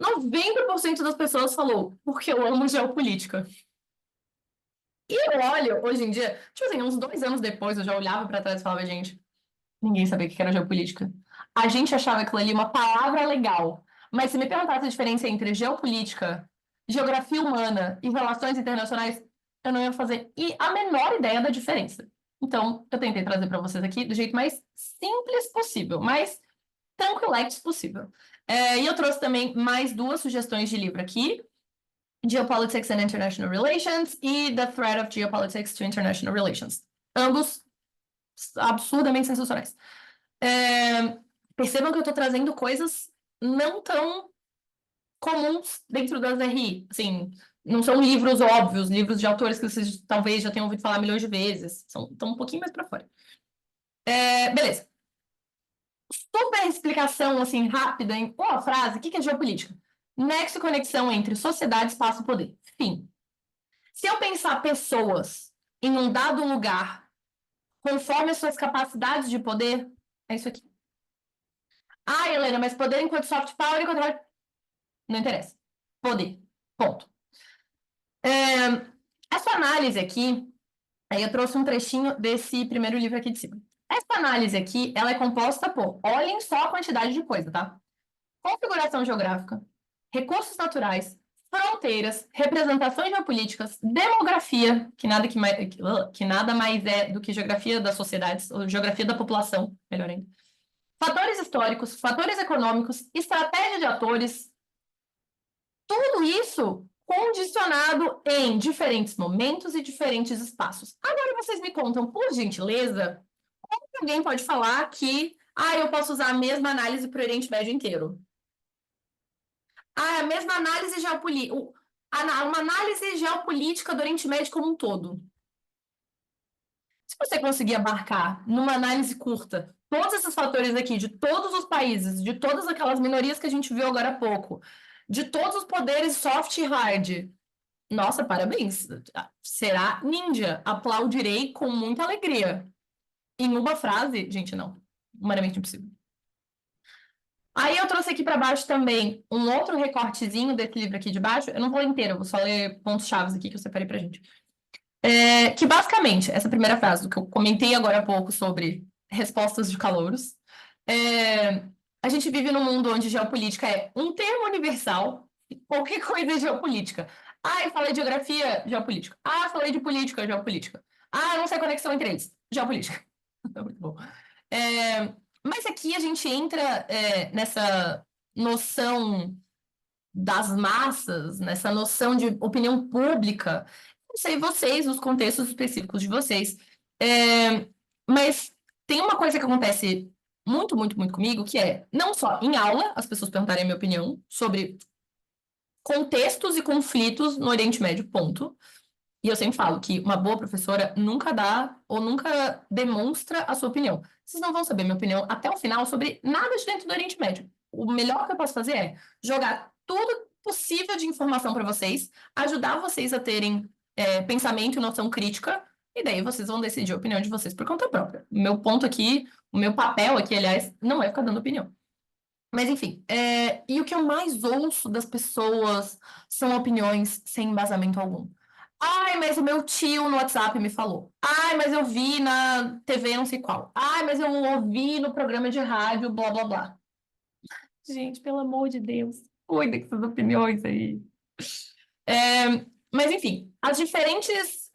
A: 90% das pessoas falou, porque eu amo geopolítica. E eu olho, hoje em dia, tipo assim, uns 2 anos depois, eu já olhava pra trás e falava, gente, ninguém sabia o que era geopolítica. A gente achava aquilo ali uma palavra legal. Mas se me perguntasse a diferença entre geopolítica, geografia humana e relações internacionais, eu não ia fazer a menor ideia da diferença. Então, eu tentei trazer para vocês aqui do jeito mais simples possível, mais tranquilex possível. E eu trouxe também mais 2 sugestões de livro aqui. Geopolitics and International Relations e The Threat of Geopolitics to International Relations. Ambos absurdamente sensacionais. Percebam que eu estou trazendo coisas não tão comuns dentro das RI. Assim, não são livros óbvios, livros de autores que vocês talvez já tenham ouvido falar milhões de vezes. Estão um pouquinho mais para fora. Beleza. Super explicação, assim, rápida, em uma frase. O que é geopolítica? Nexo e conexão entre sociedade, espaço e poder. Fim. Se eu pensar pessoas em um dado lugar conforme as suas capacidades de poder, é isso aqui. Ah, Helena, mas poder enquanto soft power, enquanto... Não interessa. Poder. Ponto. Essa análise aqui, aí eu trouxe um trechinho desse primeiro livro aqui de cima. Essa análise aqui, ela é composta por, olhem só a quantidade de coisa, tá? Configuração geográfica, recursos naturais, fronteiras, representações geopolíticas, demografia, que nada mais é do que geografia das sociedades, ou geografia da população, melhor ainda. Fatores históricos, fatores econômicos, estratégia de atores, tudo isso condicionado em diferentes momentos e diferentes espaços. Agora vocês me contam, por gentileza, como que alguém pode falar que eu posso usar a mesma análise para o Oriente Médio inteiro? A mesma análise geopolítica, uma análise geopolítica do Oriente Médio como um todo. Se você conseguir abarcar numa análise curta todos esses fatores aqui, de todos os países, de todas aquelas minorias que a gente viu agora há pouco, de todos os poderes soft e hard, nossa, parabéns. Será ninja. Aplaudirei com muita alegria. Em uma frase, gente, não. Humanamente impossível. Aí eu trouxe aqui para baixo também um outro recortezinho desse livro aqui de baixo. Eu não vou ler inteiro, eu vou só ler pontos chaves aqui que eu separei pra gente. Que basicamente, essa primeira frase do que eu comentei agora há pouco sobre respostas de calouros. A gente vive num mundo onde geopolítica é um termo universal, qualquer coisa é geopolítica. Eu falei de geografia, geopolítica. Falei de política, geopolítica. Eu não sei a conexão entre eles, geopolítica. Muito bom. Mas aqui a gente entra nessa noção das massas, nessa noção de opinião pública. Não sei vocês, os contextos específicos de vocês. Mas tem uma coisa que acontece muito, muito, muito comigo, que é, não só em aula, as pessoas perguntarem a minha opinião sobre contextos e conflitos no Oriente Médio, ponto. E eu sempre falo que uma boa professora nunca dá ou nunca demonstra a sua opinião. Vocês não vão saber minha opinião até o final sobre nada de dentro do Oriente Médio. O melhor que eu posso fazer é jogar tudo possível de informação para vocês, ajudar vocês a terem pensamento e noção crítica, e daí vocês vão decidir a opinião de vocês por conta própria. O meu ponto aqui, o meu papel aqui, aliás, não é ficar dando opinião. Mas enfim, e o que eu mais ouço das pessoas são opiniões sem embasamento algum. Mas o meu tio no WhatsApp me falou. Mas eu vi na TV não sei qual. Mas eu ouvi no programa de rádio, blá, blá, blá. Gente, pelo amor de Deus, cuida com essas opiniões aí. Mas enfim, os diferentes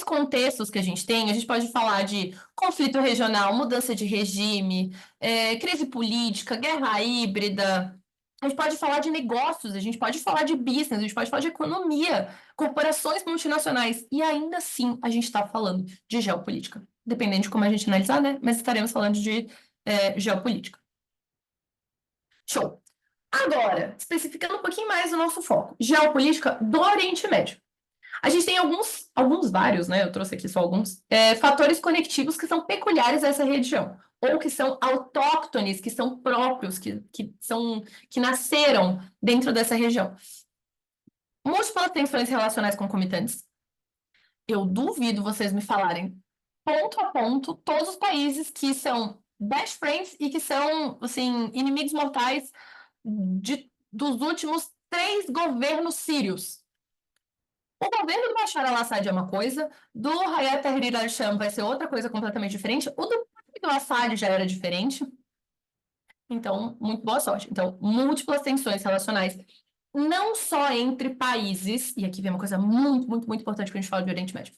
A: contextos que a gente pode falar de conflito regional, mudança de regime, crise política, guerra híbrida, a gente pode falar de negócios, a gente pode falar de business, a gente pode falar de economia, corporações multinacionais, e ainda assim a gente está falando de geopolítica. Dependendo de como a gente analisar, né? Mas estaremos falando de geopolítica. Show! Agora, especificando um pouquinho mais o nosso foco, geopolítica do Oriente Médio. A gente tem vários, né? Eu trouxe aqui só alguns, fatores conectivos que são peculiares a essa região, ou que são autóctones, que são próprios, que nasceram dentro dessa região. Múltiplas tensões relacionais concomitantes. Eu duvido vocês me falarem, ponto a ponto, todos os países que são best friends e que são, assim, inimigos mortais dos últimos 3 governos sírios. O governo do Bashar al-Assad é uma coisa, do Hayat Tahrir al-Sham vai ser outra coisa completamente diferente, o do Assad já era diferente. Então, muito boa sorte. Então, múltiplas tensões relacionais, não só entre países, e aqui vem uma coisa muito, muito, muito importante quando a gente fala de Oriente Médio.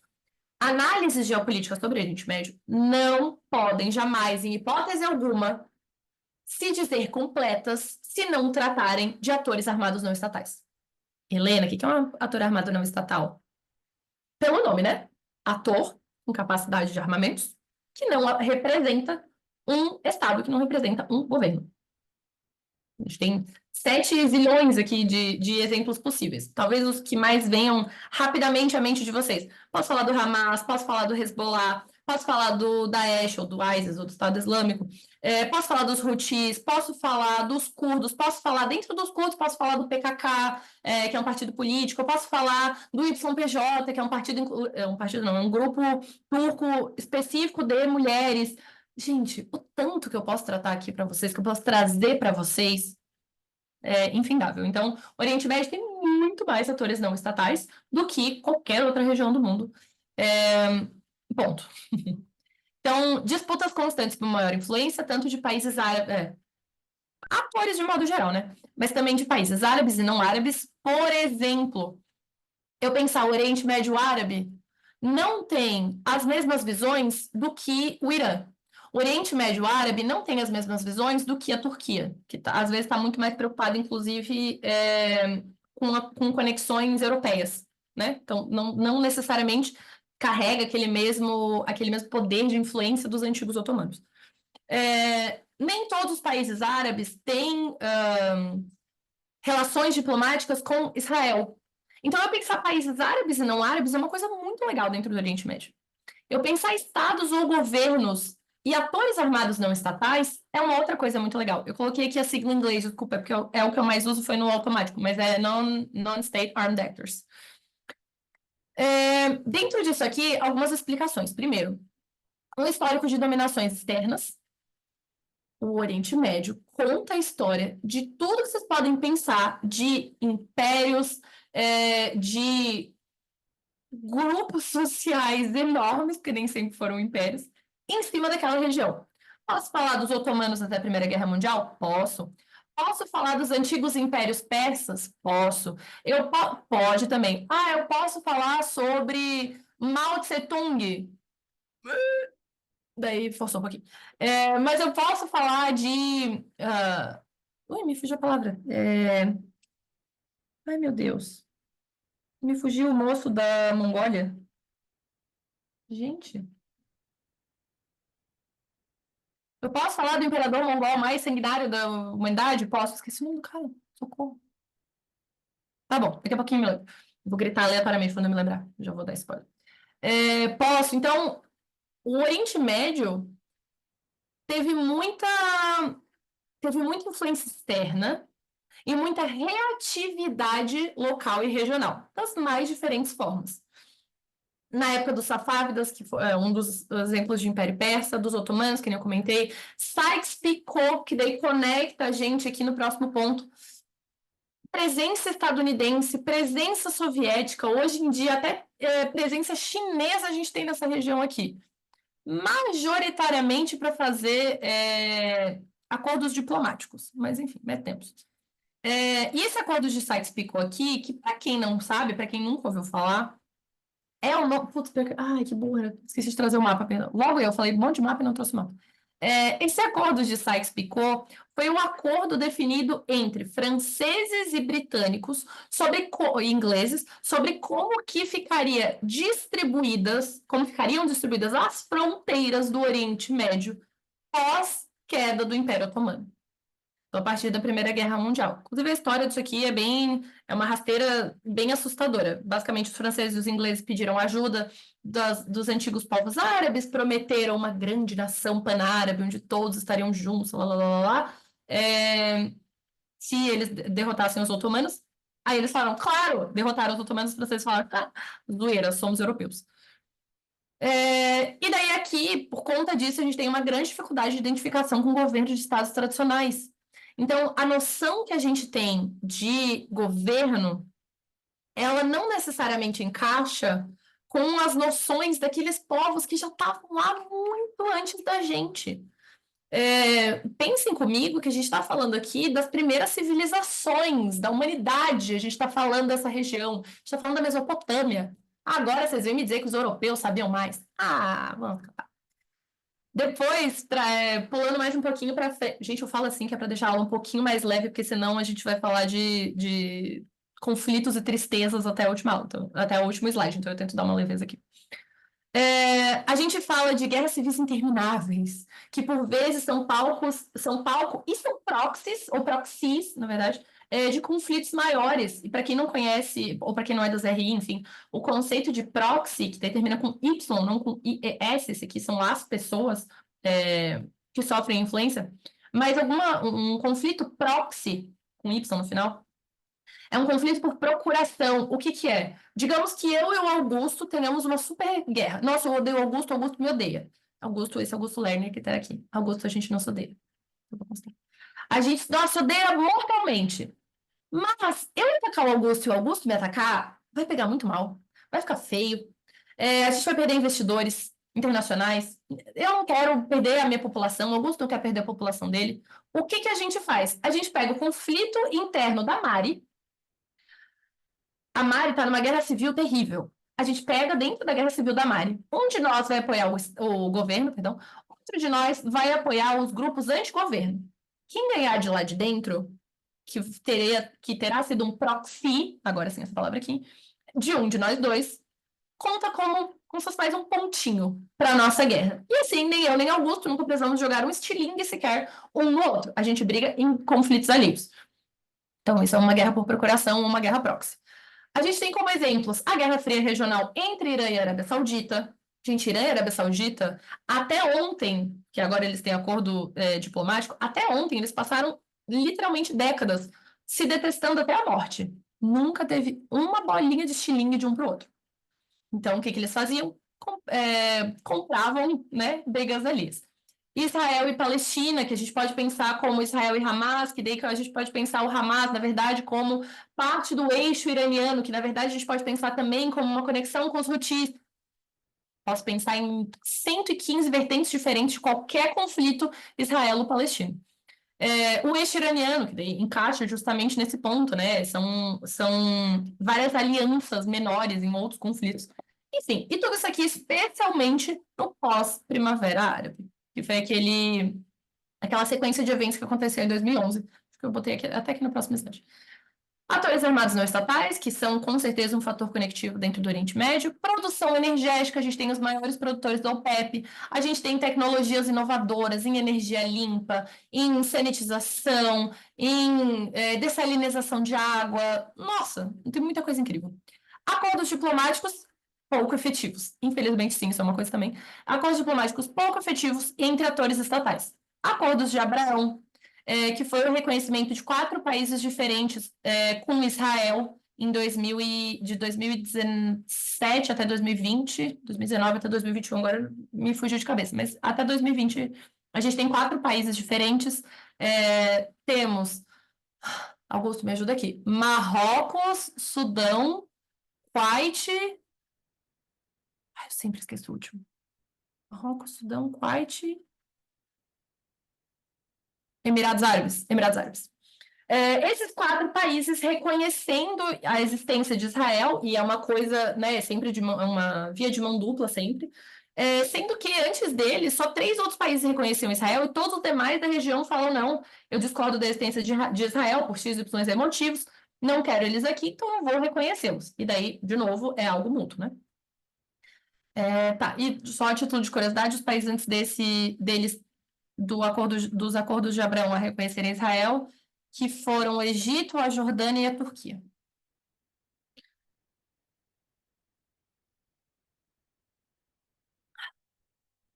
A: Análises geopolíticas sobre o Oriente Médio não podem jamais, em hipótese alguma, se dizer completas se não tratarem de atores armados não estatais. Helena, o que é um ator armado não estatal? Pelo nome, né? Ator com capacidade de armamentos que não representa um Estado, que não representa um governo. A gente tem 7 zilhões aqui de exemplos possíveis. Talvez os que mais venham rapidamente à mente de vocês. Posso falar do Hamas, posso falar do Hezbollah, posso falar do Daesh, ou do ISIS, ou do Estado Islâmico. Posso falar dos Houthis, posso falar dos curdos, posso falar dentro dos curdos, posso falar do PKK, que é um partido político, eu posso falar do YPJ, que é um partido, é um grupo turco específico de mulheres. Gente, o tanto que eu posso tratar aqui para vocês, que eu posso trazer para vocês, é infindável. Então, o Oriente Médio tem muito mais atores não estatais do que qualquer outra região do mundo. Ponto. Então, disputas constantes por maior influência, tanto de países árabes, atores de modo geral, né? Mas também de países árabes e não árabes. Por exemplo, eu pensar o Oriente Médio árabe não tem as mesmas visões do que o Irã. O Oriente Médio árabe não tem as mesmas visões do que a Turquia, que às vezes está muito mais preocupada, inclusive, com conexões europeias, né? Então, não necessariamente carrega aquele mesmo poder de influência dos antigos otomanos. Nem todos os países árabes têm relações diplomáticas com Israel. Então, eu pensar países árabes e não árabes é uma coisa muito legal dentro do Oriente Médio. Eu pensar estados ou governos e atores armados não estatais é uma outra coisa muito legal. Eu coloquei aqui a sigla em inglês, desculpa, porque é o que eu mais uso, foi no automático, mas é Non-State Armed Actors. Dentro disso aqui, algumas explicações. Primeiro, um histórico de dominações externas. O Oriente Médio conta a história de tudo que vocês podem pensar de impérios, de grupos sociais enormes, que nem sempre foram impérios, em cima daquela região. Posso falar dos otomanos até a Primeira Guerra Mundial? Posso. Posso falar dos antigos impérios persas? Posso. Pode também. Eu posso falar sobre Mao Tse-tung? Daí forçou um pouquinho. Mas eu posso falar de... Ui, me fugiu a palavra. Ai, meu Deus. Me fugiu o moço da Mongólia. Gente. Eu posso falar do imperador mongol mais sanguinário da humanidade? Posso. Esqueci o nome do cara. Socorro. Tá bom, daqui a pouquinho eu me lembro. Vou gritar aleatoriamente quando eu me lembrar. Já vou dar spoiler. Posso. Então, o Oriente Médio teve muita influência externa e muita reatividade local e regional, das mais diferentes formas. Na época dos Safávidas, que foi um dos exemplos de Império Persa, dos otomanos, que nem eu comentei, Sykes-Picot, que daí conecta a gente aqui no próximo ponto, presença estadunidense, presença soviética, hoje em dia até presença chinesa a gente tem nessa região aqui, majoritariamente para fazer acordos diplomáticos, mas enfim, metemos. E esse acordo de Sykes-Picot aqui, que para quem não sabe, para quem nunca ouviu falar, Putz, ai, que burra, esqueci de trazer o mapa, perdão. Logo eu falei um monte de mapa e não trouxe o mapa. Esse acordo de Sykes-Picot foi um acordo definido entre franceses e britânicos e ingleses sobre como ficariam distribuídas as fronteiras do Oriente Médio pós queda do Império Otomano. Então, a partir da Primeira Guerra Mundial. Inclusive, a história disso aqui é uma rasteira bem assustadora. Basicamente, os franceses e os ingleses pediram ajuda dos antigos povos árabes, prometeram uma grande nação pan-árabe, onde todos estariam juntos, lá, lá, lá, lá, lá. Se eles derrotassem os otomanos. Aí eles falaram, claro, derrotaram os otomanos, os franceses falaram, zoeira, somos europeus. E daí aqui, por conta disso, a gente tem uma grande dificuldade de identificação com governos de estados tradicionais. Então, a noção que a gente tem de governo, ela não necessariamente encaixa com as noções daqueles povos que já estavam lá muito antes da gente. Pensem comigo que a gente está falando aqui das primeiras civilizações da humanidade, a gente está falando dessa região, a gente está falando da Mesopotâmia. Agora vocês vêm me dizer que os europeus sabiam mais. Vamos acabar. Depois, pulando mais um pouquinho para frente. Gente, eu falo assim que é para deixar a aula um pouquinho mais leve, porque senão a gente vai falar de conflitos e tristezas até a última aula, então, até o último slide, então eu tento dar uma leveza aqui. A gente fala de guerras civis intermináveis, que por vezes são palco e são proxies, ou proxies, na verdade, de conflitos maiores. E para quem não conhece, ou para quem não é das RI, enfim, o conceito de proxy, que termina com Y, não com IES, esse aqui são as pessoas que sofrem influência, mas um conflito proxy, com Y no final, é um conflito por procuração. O que que é? Digamos que eu e o Augusto tenhamos uma super guerra. Nossa, eu odeio o Augusto, o Augusto me odeia. Esse Augusto Lerner que tá aqui. Augusto, a gente não se odeia. Eu vou mostrar. A gente, nossa, odeia mortalmente. Mas eu atacar o Augusto e o Augusto me atacar, vai pegar muito mal. Vai ficar feio. A gente vai perder investidores internacionais. Eu não quero perder a minha população, o Augusto não quer perder a população dele. O que que a gente faz? A gente pega o conflito interno da Mari. A Mari está numa guerra civil terrível. A gente pega dentro da guerra civil da Mari. Um de nós vai apoiar o governo, perdão. Outro de nós vai apoiar os grupos anti-governo. Quem ganhar de lá de dentro, que terá sido um proxy, agora sim essa palavra aqui, de um de nós dois, conta como se fosse mais um pontinho para a nossa guerra. E assim, nem eu nem Augusto nunca precisamos jogar um estilingue sequer um no outro. A gente briga em conflitos alheios. Então, isso é uma guerra por procuração ou uma guerra proxy. A gente tem como exemplos a Guerra Fria Regional entre Irã e Arábia Saudita. Gente, Irã e Arábia Saudita, até ontem, que agora eles têm acordo diplomático, até ontem eles passaram literalmente décadas se detestando até a morte. Nunca teve uma bolinha de estilingue de um para o outro. Então, o que que eles faziam? Compravam, né, brigas ali. Israel e Palestina, que a gente pode pensar como Israel e Hamas, que daí que a gente pode pensar o Hamas, na verdade, como parte do eixo iraniano, que na verdade a gente pode pensar também como uma conexão com os Houthis. Posso pensar em 115 vertentes diferentes de qualquer conflito israelo-palestino. O eixo iraniano, que daí encaixa justamente nesse ponto, né? São várias alianças menores em outros conflitos. Enfim, e tudo isso aqui especialmente no pós-Primavera Árabe, que foi aquela sequência de eventos que aconteceu em 2011. Acho que eu botei até aqui no próximo slide. Atores armados não estatais, que são com certeza um fator conectivo dentro do Oriente Médio. Produção energética, a gente tem os maiores produtores da OPEP. A gente tem tecnologias inovadoras em energia limpa, em sanitização, em dessalinização de água. Nossa, tem muita coisa incrível. Acordos diplomáticos pouco efetivos. Infelizmente, sim, isso é uma coisa também. Acordos diplomáticos pouco efetivos entre atores estatais. Acordos de Abraão, que foi o reconhecimento de 4 países diferentes com Israel de 2017 até 2020, 2019 até 2021, agora me fugiu de cabeça, mas até 2020 a gente tem 4 países diferentes. Temos, Augusto, me ajuda aqui, Marrocos, Sudão, Kuwait, eu sempre esqueço o último. Marrocos, Sudão, Kuwait, Emirados Árabes. Esses 4 países reconhecendo a existência de Israel, e é uma coisa, né, sempre uma via de mão dupla, sempre, sendo que antes deles, só 3 outros países reconheciam Israel, e todos os demais da região falam, não, eu discordo da existência de Israel por X, Y, Z motivos, não quero eles aqui, então não vou reconhecê-los. E daí, de novo, é algo mútuo, né? Tá, e só a título de curiosidade, os países antes deles dos acordos de Abraão a reconhecer Israel, que foram o Egito, a Jordânia e a Turquia.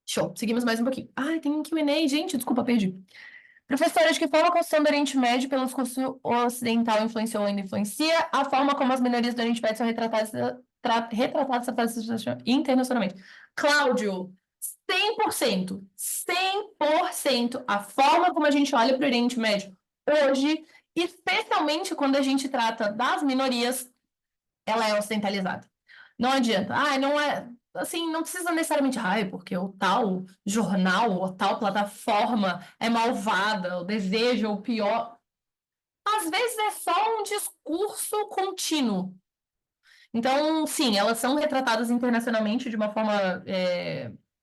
A: Show, seguimos mais um pouquinho. Ai, tem um Q&A, gente, desculpa, perdi. Professora, de que forma a construção do Oriente Médio pelo discurso ocidental influenciou ou ainda influencia a forma como as minorias do Oriente Médio são retratadas internacionalmente? Cláudio, 100%, 100% a forma como a gente olha para o Oriente Médio hoje, especialmente quando a gente trata das minorias, ela é ocidentalizada. Não adianta. Ah, não é. Assim, não precisa necessariamente, ai, porque o tal jornal ou tal plataforma é malvada, o desejo o pior. Às vezes é só um discurso contínuo. Então, sim, elas são retratadas internacionalmente de uma forma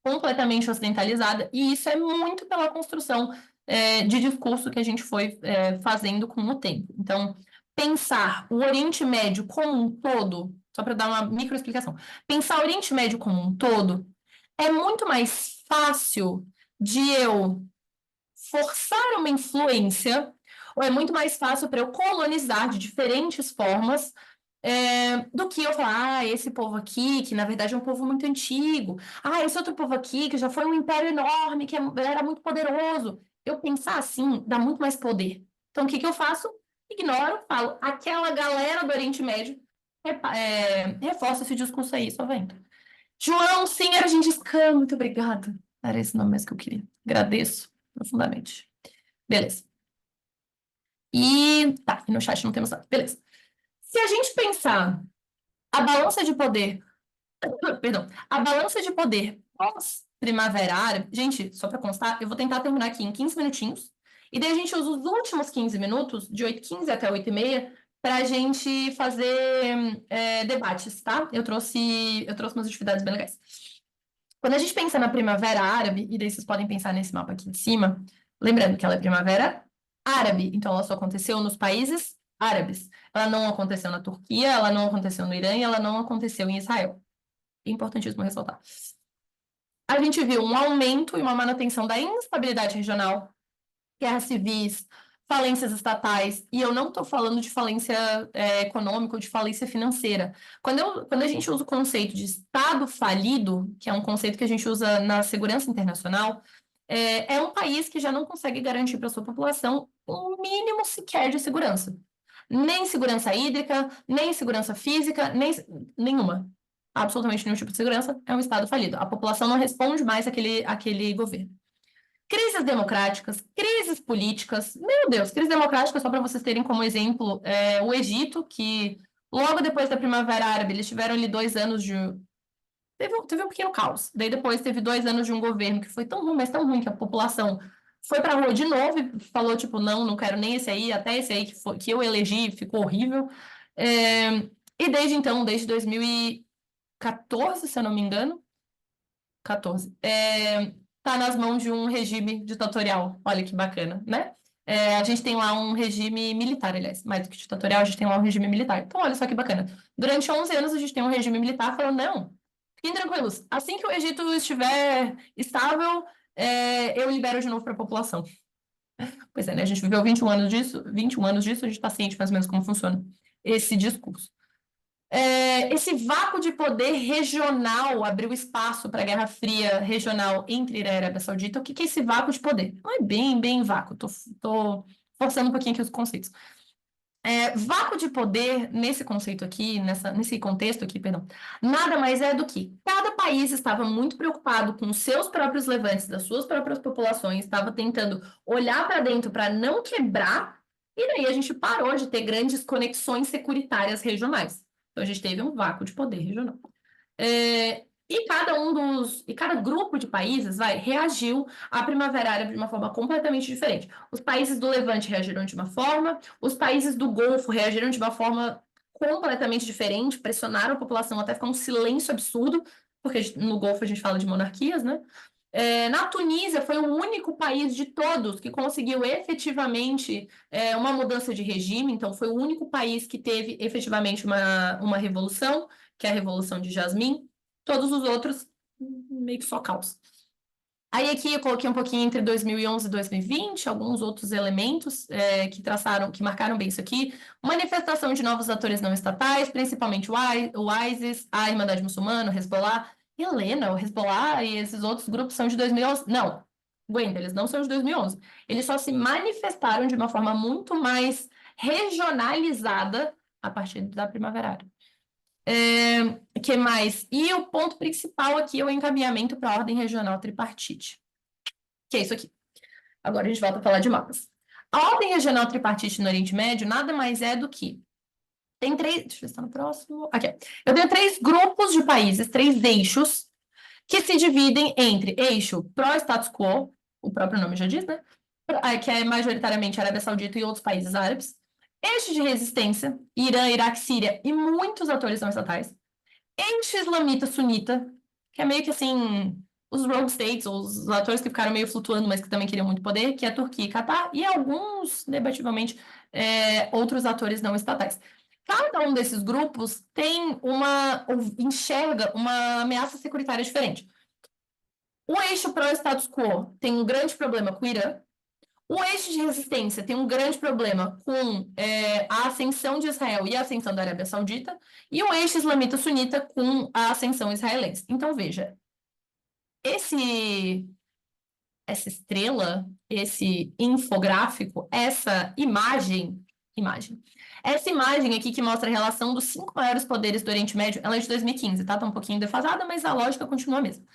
A: completamente ocidentalizada, e isso é muito pela construção de discurso que a gente foi fazendo com o tempo. Então, pensar o Oriente Médio como um todo, só para dar uma microexplicação, pensar o Oriente Médio como um todo é muito mais fácil de eu forçar uma influência, ou é muito mais fácil para eu colonizar de diferentes formas do que eu falar, esse povo aqui, que na verdade é um povo muito antigo, esse outro povo aqui, que já foi um império enorme, que era muito poderoso. Eu pensar assim dá muito mais poder. Então, o que eu faço? Ignoro, falo, aquela galera do Oriente Médio reforça esse discurso aí, só vendo. João, sim, era Gengis Khan, muito obrigada. Era esse nome mesmo que eu queria. Agradeço profundamente. Beleza. E tá, aqui no chat não temos nada. Beleza. Se a gente pensar a balança de poder, perdão, a balança de poder pós-primavera árabe, gente, só para constar, eu vou tentar terminar aqui em 15 minutinhos, e daí a gente usa os últimos 15 minutos, de 8h15 até 8h30, para a gente fazer debates, tá? Eu trouxe umas atividades bem legais. Quando a gente pensa na Primavera Árabe, e daí vocês podem pensar nesse mapa aqui em cima, lembrando que ela é Primavera Árabe, então ela só aconteceu nos países árabes. Ela não aconteceu na Turquia, ela não aconteceu no Irã e ela não aconteceu em Israel. Importantíssimo ressaltar. A gente viu um aumento e uma manutenção da instabilidade regional, guerras civis, falências estatais, e eu não estou falando de falência econômica ou de falência financeira. Quando a gente usa o conceito de Estado falido, que é um conceito que a gente usa na segurança internacional, é um país que já não consegue garantir para sua população um mínimo sequer de segurança. Nem segurança hídrica, nem segurança física, nem nenhuma. Absolutamente nenhum tipo de segurança, é um Estado falido. A população não responde mais àquele governo. Crises democráticas, crises políticas, meu Deus, crise democrática, só para vocês terem como exemplo, o Egito, que logo depois da Primavera Árabe, eles tiveram ali 2 anos de. Teve um pequeno caos. Daí depois teve 2 anos de um governo que foi tão ruim, mas tão ruim, que a população foi para a rua de novo e falou, tipo, não, não quero nem esse aí, até esse aí que eu elegi, ficou horrível. E desde então, desde 2014, se eu não me engano, 14. Tá nas mãos de um regime ditatorial. Olha que bacana, né? A gente tem lá um regime militar, aliás, mais do que ditatorial, a gente tem lá um regime militar. Então, olha só que bacana. Durante 11 anos, a gente tem um regime militar falando, não, fiquem tranquilos, assim que o Egito estiver estável, eu libero de novo para a população. Pois é, né? A gente viveu 21 anos disso, a gente está ciente mais ou menos como funciona esse discurso. Esse vácuo de poder regional abriu espaço para a Guerra Fria regional entre Irã e Arábia Saudita. O que é esse vácuo de poder? Não é bem vácuo, tô forçando um pouquinho aqui os conceitos. Vácuo de poder, nesse conceito aqui, nesse contexto aqui, perdão, nada mais é do que cada país estava muito preocupado com os seus próprios levantes, das suas próprias populações, estava tentando olhar para dentro para não quebrar, e daí a gente parou de ter grandes conexões securitárias regionais. Então, a gente teve um vácuo de poder regional. E cada grupo de países reagiu à Primavera Árabe de uma forma completamente diferente. Os países do Levante reagiram de uma forma, os países do Golfo reagiram de uma forma completamente diferente, pressionaram a população até ficar um silêncio absurdo, porque no Golfo a gente fala de monarquias, né? Na Tunísia foi o único país de todos que conseguiu efetivamente uma mudança de regime, então foi o único país que teve efetivamente uma revolução, que é a Revolução de Jasmim. Todos os outros, meio que só caos. Aí aqui eu coloquei um pouquinho entre 2011 e 2020, alguns outros elementos que marcaram bem isso aqui. Manifestação de novos atores não estatais, principalmente o ISIS, a Irmandade Muçulmana, o Hezbollah. Helena, o Hezbollah e esses outros grupos são de 2011. Não, Gwenda, eles não são de 2011. Eles só se manifestaram de uma forma muito mais regionalizada a partir da Primavera Árabe. Que mais? E o ponto principal aqui é o encaminhamento para a ordem regional tripartite, que é isso aqui. Agora a gente volta a falar de mapas. A ordem regional tripartite no Oriente Médio nada mais é do que tem três. Deixa eu ver se está no próximo. Aqui. Eu tenho três grupos de países, três eixos, que se dividem entre eixo pró-status quo, o próprio nome já diz, né? Que é majoritariamente Arábia Saudita e outros países árabes. Eixo de resistência, Irã, Iraque, Síria e muitos atores não estatais. Eixo islamita sunita, que é meio que assim, os rogue states, os atores que ficaram meio flutuando, mas que também queriam muito poder, que é a Turquia e Catar, e alguns, debativamente, outros atores não estatais. Cada um desses grupos enxerga uma ameaça securitária diferente. O eixo pró-status quo tem um grande problema com o Irã. O eixo de resistência tem um grande problema com a ascensão de Israel e a ascensão da Arábia Saudita, e o eixo islamita sunita com a ascensão israelense. Então, veja, essa estrela, esse infográfico, essa essa imagem aqui que mostra a relação dos 5 maiores poderes do Oriente Médio, ela é de 2015, tá? Tá um pouquinho defasada, mas a lógica continua a mesma.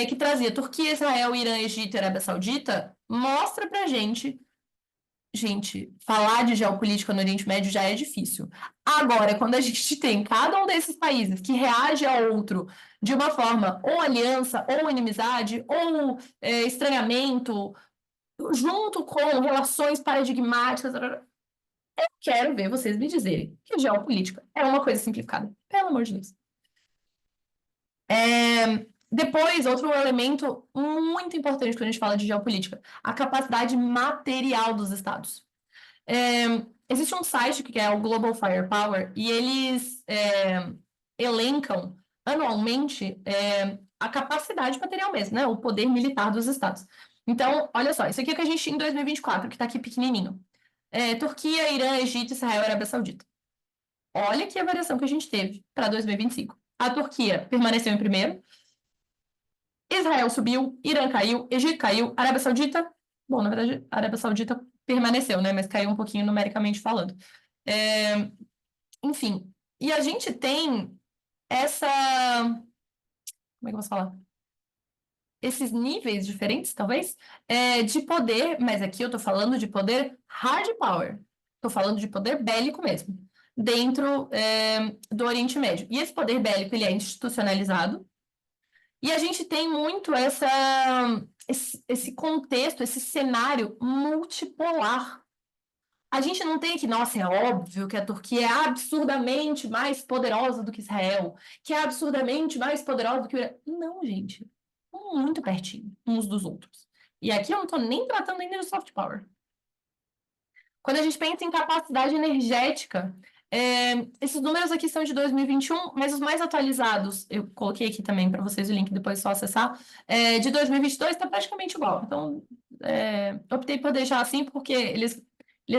A: Que trazia Turquia, Israel, Irã, Egito e Arábia Saudita, mostra pra gente, falar de geopolítica no Oriente Médio já é difícil. Agora, quando a gente tem cada um desses países que reage ao outro de uma forma ou aliança, ou inimizade, ou estranhamento, junto com relações paradigmáticas, eu quero ver vocês me dizerem que geopolítica é uma coisa simplificada. Pelo amor de Deus. Depois, outro elemento muito importante quando a gente fala de geopolítica, a capacidade material dos estados. Existe um site que é o Global Firepower e eles elencam anualmente a capacidade material mesmo, né? O poder militar dos estados. Então, olha só, isso aqui é o que a gente tinha em 2024, que está aqui pequenininho. Turquia, Irã, Egito, Israel e Arábia Saudita. Olha aqui a variação que a gente teve para 2025. A Turquia permaneceu em primeiro, Israel subiu, Irã caiu, Egito caiu, Arábia Saudita, bom, na verdade, a Arábia Saudita permaneceu, né? Mas caiu um pouquinho numericamente falando. Enfim, e a gente tem essa. Como é que eu posso falar? Esses níveis diferentes, talvez, de poder, mas aqui eu tô falando de poder hard power. Tô falando de poder bélico mesmo, dentro do Oriente Médio. E esse poder bélico, ele é institucionalizado, e a gente tem muito esse contexto, esse cenário multipolar. A gente não tem que, nossa, é óbvio que a Turquia é absurdamente mais poderosa do que Israel, que é absurdamente mais poderosa do que o Irã. Não, gente. Muito pertinho uns dos outros. E aqui eu não estou nem tratando ainda de soft power. Quando a gente pensa em capacidade energética, esses números aqui são de 2021, mas os mais atualizados, eu coloquei aqui também para vocês o link, depois é só acessar, de 2022 está praticamente igual. Então, optei por deixar assim, porque eles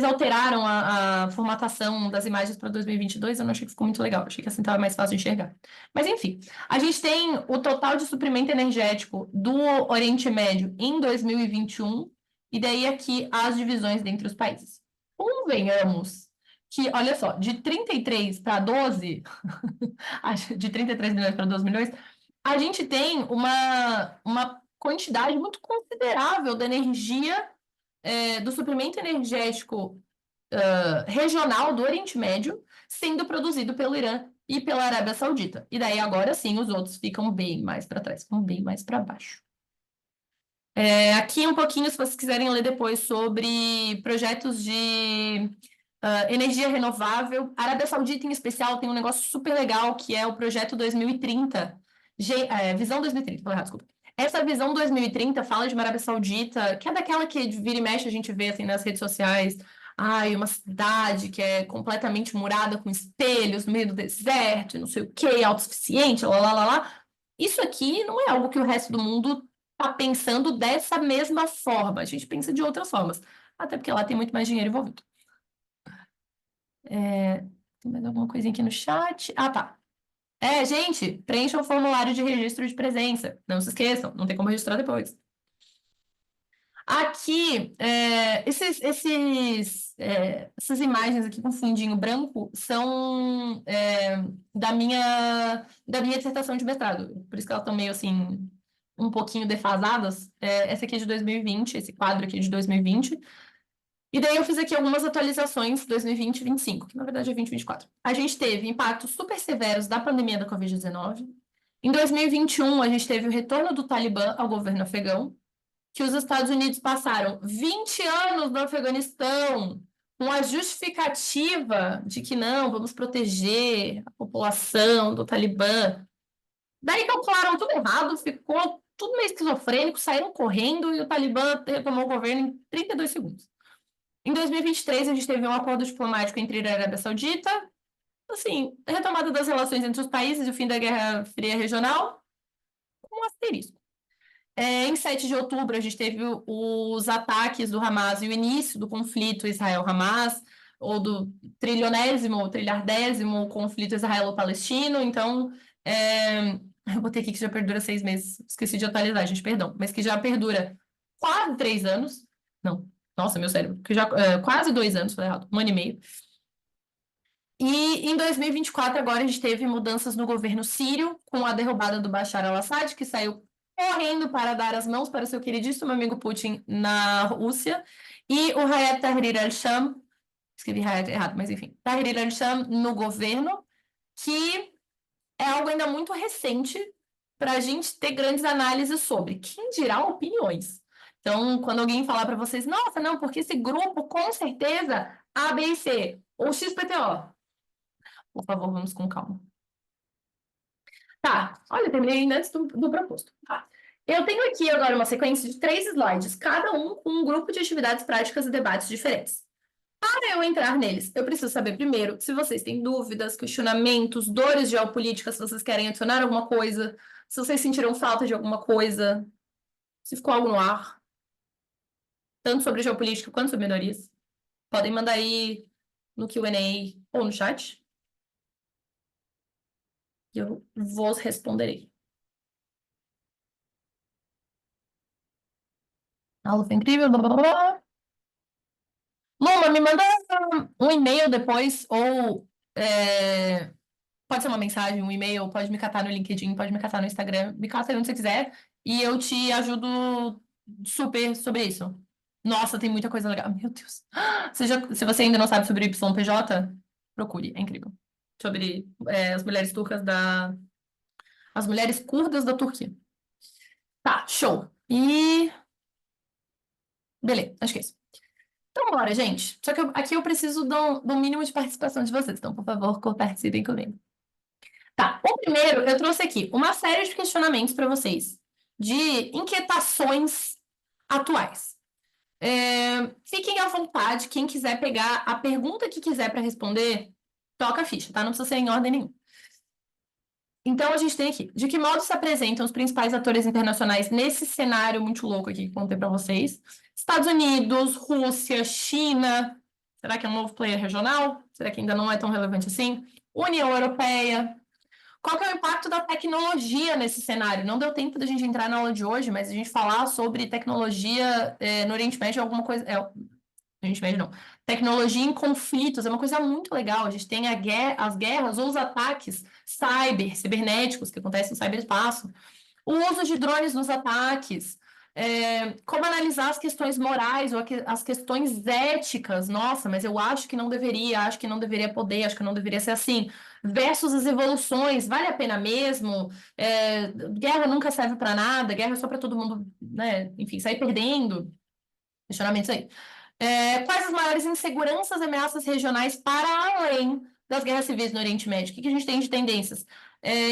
A: alteraram a formatação das imagens para 2022, eu não achei que ficou muito legal, achei que assim estava mais fácil de enxergar. Mas, enfim, a gente tem o total de suprimento energético do Oriente Médio em 2021, e daí aqui as divisões dentre os países. Convenhamos que, olha só, de 33 para 12, de 33 milhões para 12 milhões, a gente tem uma quantidade muito considerável da energia, do suprimento energético regional do Oriente Médio sendo produzido pelo Irã e pela Arábia Saudita. E daí, agora sim, os outros ficam bem mais para trás, ficam bem mais para baixo. Aqui um pouquinho, se vocês quiserem ler depois sobre projetos de energia renovável. A Arábia Saudita, em especial, tem um negócio super legal, que é o projeto 2030. Visão 2030, falei errado, desculpa. Essa visão 2030 fala de uma Arábia Saudita, que é daquela que vira e mexe a gente vê assim, nas redes sociais. Ai, uma cidade que é completamente murada com espelhos no meio do deserto, e não sei o quê, autossuficiente, lá, lá, lá, lá. Isso aqui não é algo que o resto do mundo está pensando dessa mesma forma. A gente pensa de outras formas, até porque lá tem muito mais dinheiro envolvido. Tem mais alguma coisinha aqui no chat? Ah, tá. Gente, preencha o formulário de registro de presença. Não se esqueçam, não tem como registrar depois. Aqui, essas imagens aqui com fundinho branco são da minha dissertação de mestrado. Por isso que elas estão meio assim, um pouquinho defasadas. Essa aqui é de 2020, esse quadro aqui é de 2020. E daí eu fiz aqui algumas atualizações 2020 e 2025, que na verdade é 2024. A gente teve impactos super severos da pandemia da Covid-19. Em 2021, a gente teve o retorno do Talibã ao governo afegão, que os Estados Unidos passaram 20 anos no Afeganistão com a justificativa de que não, vamos proteger a população do Talibã. Daí calcularam tudo errado, ficou tudo meio esquizofrênico, saíram correndo e o Talibã retomou o governo em 32 segundos. Em 2023, a gente teve um acordo diplomático entre a Arábia Saudita, assim, retomada das relações entre os países e o fim da Guerra Fria Regional, com um asterisco. Em 7 de outubro, a gente teve os ataques do Hamas e o início do conflito Israel-Hamas, ou do trilhardésimo conflito israelo-palestino. Então, eu botei aqui que já perdura 6 meses. Esqueci de atualizar, gente, perdão. Mas que já perdura quase 3 anos. Não, nossa, meu cérebro. Que já, quase 2 anos, falei errado. 1 ano e meio. E em 2024, agora, a gente teve mudanças no governo sírio, com a derrubada do Bashar al-Assad, que saiu correndo para dar as mãos para o seu queridíssimo amigo Putin na Rússia, e o Hayat Tahrir al-Sham, escrevi Hayat errado, mas enfim, Tahrir al-Sham no governo, que é algo ainda muito recente para a gente ter grandes análises sobre. Quem dirá opiniões? Então, quando alguém falar para vocês, nossa, não, porque esse grupo, com certeza, A, B e C, ou XPTO. Por favor, vamos com calma. Tá, olha, terminei ainda antes do proposto. Tá. Eu tenho aqui agora uma sequência de 3 slides, cada um com um grupo de atividades práticas e debates diferentes. Para eu entrar neles, eu preciso saber primeiro se vocês têm dúvidas, questionamentos, dores geopolíticas, se vocês querem adicionar alguma coisa, se vocês sentiram falta de alguma coisa, se ficou algo no ar, tanto sobre geopolítica quanto sobre minorias. Podem mandar aí no Q&A ou no chat. E eu vos responderei. A aula foi incrível, blá, blá, blá. Luma, me manda um e-mail depois, ou pode ser uma mensagem, um e-mail, pode me catar no LinkedIn, pode me catar no Instagram, me cata onde você quiser, e eu te ajudo super sobre isso. Nossa, tem muita coisa legal. Meu Deus. Se você ainda não sabe sobre o YPJ, procure, é incrível. Sobre as mulheres turcas as mulheres curdas da Turquia. Tá, show. E... beleza, acho que é isso. Então, bora, gente. Só que aqui eu preciso do mínimo de participação de vocês. Então, por favor, participem comigo. Tá, o primeiro, eu trouxe aqui uma série de questionamentos para vocês, de inquietações atuais. Fiquem à vontade, quem quiser pegar a pergunta que quiser para responder, toca a ficha, tá? Não precisa ser em ordem nenhuma. Então, a gente tem aqui, de que modo se apresentam os principais atores internacionais nesse cenário muito louco aqui que contei para vocês? Estados Unidos, Rússia, China, será que é um novo player regional? Será que ainda não é tão relevante assim? União Europeia. Qual que é o impacto da tecnologia nesse cenário? Não deu tempo da gente entrar na aula de hoje, mas a gente falar sobre tecnologia no Oriente Médio é alguma coisa... Oriente Médio não. Tecnologia em conflitos é uma coisa muito legal. A gente tem as guerras ou os ataques cibernéticos que acontecem no ciberespaço. O uso de drones nos ataques. Como analisar as questões morais ou as questões éticas. Nossa, mas eu acho que não deveria, acho que não deveria poder, acho que não deveria ser assim. Versus as evoluções, vale a pena mesmo? Guerra nunca serve para nada, guerra é só para todo mundo, né? Enfim, sair perdendo. Questionamentos aí. Quais as maiores inseguranças e ameaças regionais para além das guerras civis no Oriente Médio? O que a gente tem de tendências?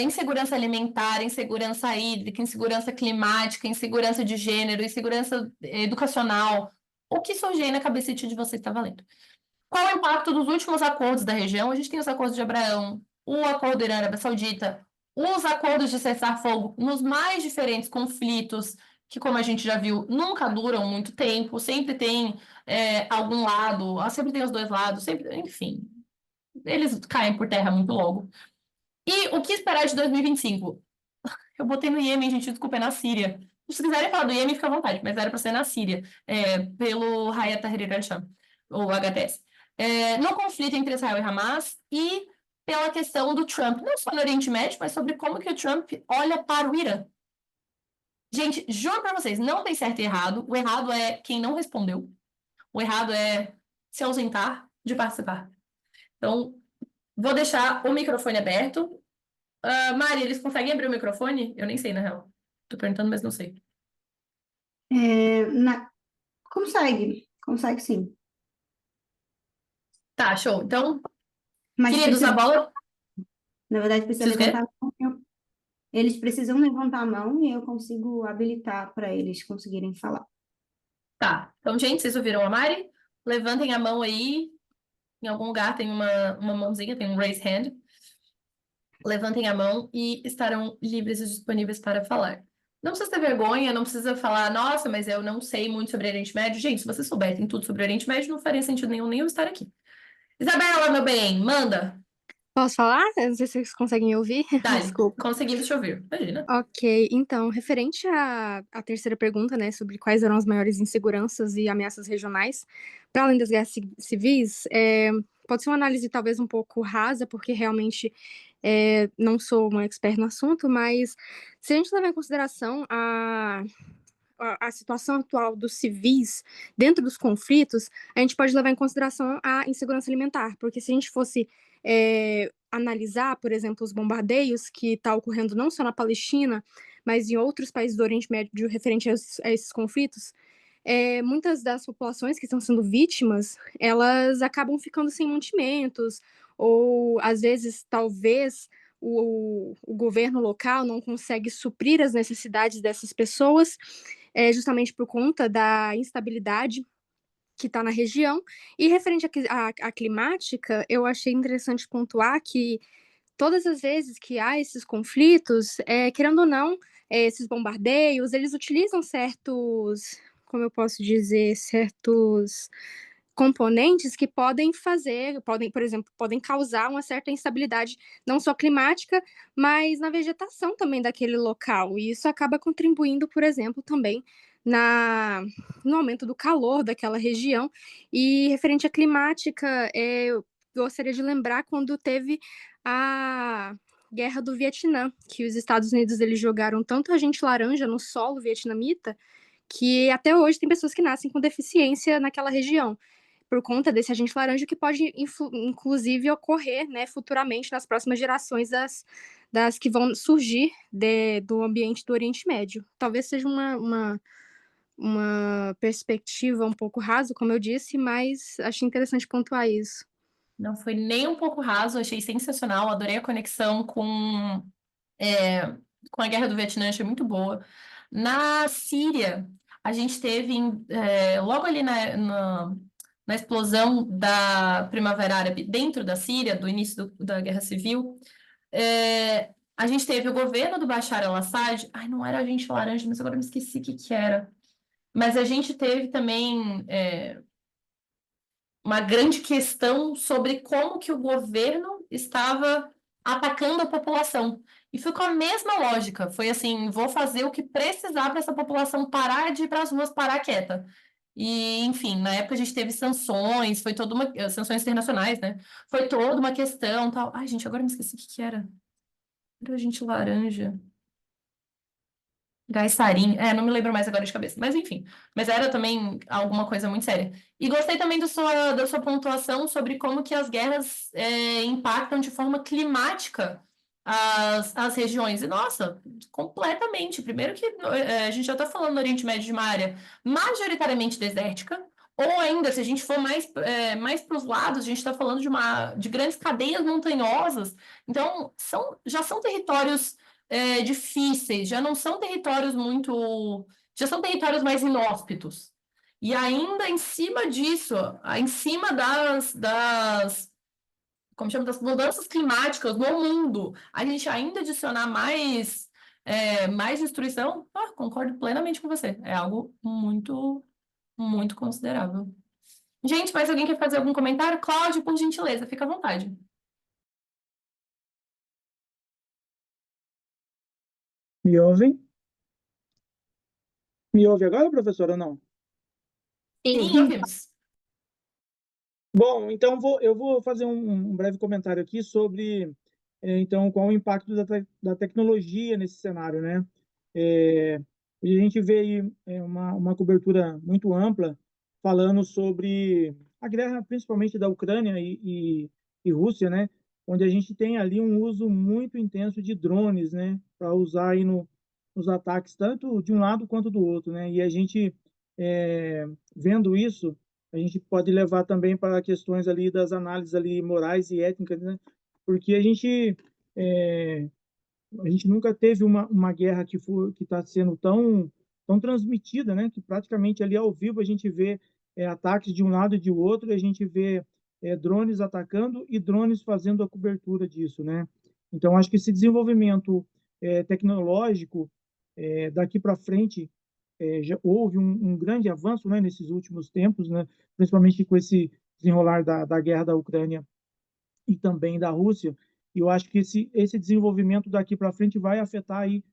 A: Insegurança alimentar, insegurança hídrica, insegurança climática, insegurança de gênero, insegurança educacional. O que surge aí na cabecita de você está valendo? Qual o impacto dos últimos acordos da região? A gente tem os acordos de Abraão, o acordo Irã-Arábia Saudita, os acordos de cessar-fogo nos mais diferentes conflitos que, como a gente já viu, nunca duram muito tempo, sempre tem algum lado, sempre tem os dois lados, sempre, enfim, eles caem por terra muito logo. E o que esperar de 2025? Eu botei no Iêmen, gente, desculpa, é na Síria. Se quiserem falar do Iêmen, fica à vontade, mas era para ser na Síria, pelo Hayat Tahrir al-Sham, ou HTS. No conflito entre Israel e Hamas e pela questão do Trump, não só no Oriente Médio, mas sobre como que o Trump olha para o Irã. Gente, juro para vocês, não tem certo e errado. O errado é quem não respondeu. O errado é se ausentar de participar. Então, vou deixar o microfone aberto. Mari, eles conseguem abrir o microfone? Eu nem sei, na real. Tô perguntando, mas não sei.
B: Consegue sim.
A: Tá, show. Então,
B: Mas
A: queridos, a
B: precisa,
A: bola.
B: na verdade, precisa
A: Vocês
B: levantar
A: querem?
B: a mão. Eles precisam levantar a mão e eu consigo habilitar para eles conseguirem falar.
A: Tá. Então, gente, vocês ouviram a Mari? Levantem a mão aí. Em algum lugar tem uma mãozinha, tem um raise hand. Levantem a mão e estarão livres e disponíveis para falar. Não precisa ter vergonha, não precisa falar, nossa, mas eu não sei muito sobre Oriente Médio. Gente, se vocês souberem tudo sobre Oriente Médio, não faria sentido nenhum nem eu estar aqui. Isabela, meu bem, manda.
C: Posso falar? Eu não sei se vocês conseguem me ouvir.
A: Dale,
C: Desculpa.
A: conseguimos te ouvir. Imagina.
C: Ok, então, referente à terceira pergunta, né, sobre quais eram as maiores inseguranças e ameaças regionais, para além das guerras civis, pode ser uma análise talvez um pouco rasa, porque realmente não sou uma expert no assunto, mas se a gente levar em consideração a situação atual dos civis dentro dos conflitos, a gente pode levar em consideração a insegurança alimentar, porque se a gente fosse analisar, por exemplo, os bombardeios que está ocorrendo não só na Palestina, mas em outros países do Oriente Médio referente a esses conflitos, muitas das populações que estão sendo vítimas, elas acabam ficando sem mantimentos, ou às vezes, talvez, o governo local não consegue suprir as necessidades dessas pessoas, justamente por conta da instabilidade que está na região. E referente à climática, eu achei interessante pontuar que todas as vezes que há esses conflitos, querendo ou não, esses bombardeios, eles utilizam certos, como eu posso dizer, certos componentes que podem, por exemplo, podem causar uma certa instabilidade, não só climática, mas na vegetação também daquele local. E isso acaba contribuindo, por exemplo, também no aumento do calor daquela região. E referente à climática, eu gostaria de lembrar quando teve a Guerra do Vietnã, que os Estados Unidos eles jogaram tanto agente laranja no solo vietnamita, que até hoje tem pessoas que nascem com deficiência naquela região por conta desse agente laranja, que pode, inclusive, ocorrer, né, futuramente, nas próximas gerações das que vão surgir do ambiente do Oriente Médio. Talvez seja uma perspectiva um pouco rasa, como eu disse, mas achei interessante pontuar isso.
A: Não foi nem um pouco raso, achei sensacional, adorei a conexão com a Guerra do Vietnã, achei muito boa. Na Síria, a gente teve, logo ali na explosão da Primavera Árabe dentro da Síria, do início da Guerra Civil, a gente teve o governo do Bashar al-Assad, ai, não era agente laranja, mas agora eu me esqueci o que era. Mas a gente teve também uma grande questão sobre como que o governo estava atacando a população. E foi com a mesma lógica. Foi assim, vou fazer o que precisar para essa população parar de ir para as ruas, parar quieta. E, enfim, na época a gente teve sanções, foi toda uma... Sanções internacionais, né? Foi toda uma questão, tal. Ai, gente, agora eu me esqueci o que era. Era a gente laranja. Gás sarin, não me lembro mais agora de cabeça, mas enfim. Mas era também alguma coisa muito séria. E gostei também da sua pontuação sobre como que as guerras impactam de forma climática as regiões. E, nossa, completamente. Primeiro que a gente já está falando no Oriente Médio de uma área majoritariamente desértica, ou ainda, se a gente for mais para os lados, a gente está falando de grandes cadeias montanhosas. Então, já são territórios difíceis, já não são territórios muito. Já são territórios mais inóspitos. E ainda em cima disso, em cima como chama, das mudanças climáticas no mundo, a gente ainda adicionar mais Mais destruição? Concordo plenamente com você. É algo muito, muito considerável. Gente, mais alguém quer fazer algum comentário? Cláudio, por gentileza, fica à vontade.
D: Me ouvem? Me ouve agora, professora, ou não?
A: Sim, ouvimos.
D: Bom, então eu vou fazer um breve comentário aqui sobre, então, qual o impacto da tecnologia nesse cenário, né? É, e a gente vê aí uma cobertura muito ampla falando sobre a guerra, principalmente da Ucrânia e Rússia, né? Onde a gente tem ali um uso muito intenso de drones, né? Para usar aí nos ataques, tanto de um lado quanto do outro, né? E a gente, vendo isso, a gente pode levar também para questões ali das análises ali morais e étnicas, né? Porque é, a gente nunca teve uma guerra que está sendo tão transmitida, né? Que praticamente ali ao vivo a gente vê ataques de um lado e de outro, e a gente vê drones atacando e drones fazendo a cobertura disso, né? Então acho que esse desenvolvimento tecnológico daqui para frente já houve um grande avanço, né, nesses últimos tempos, né, principalmente com esse desenrolar da guerra da Ucrânia e também da Rússia. E eu acho que esse desenvolvimento daqui para frente vai afetar aí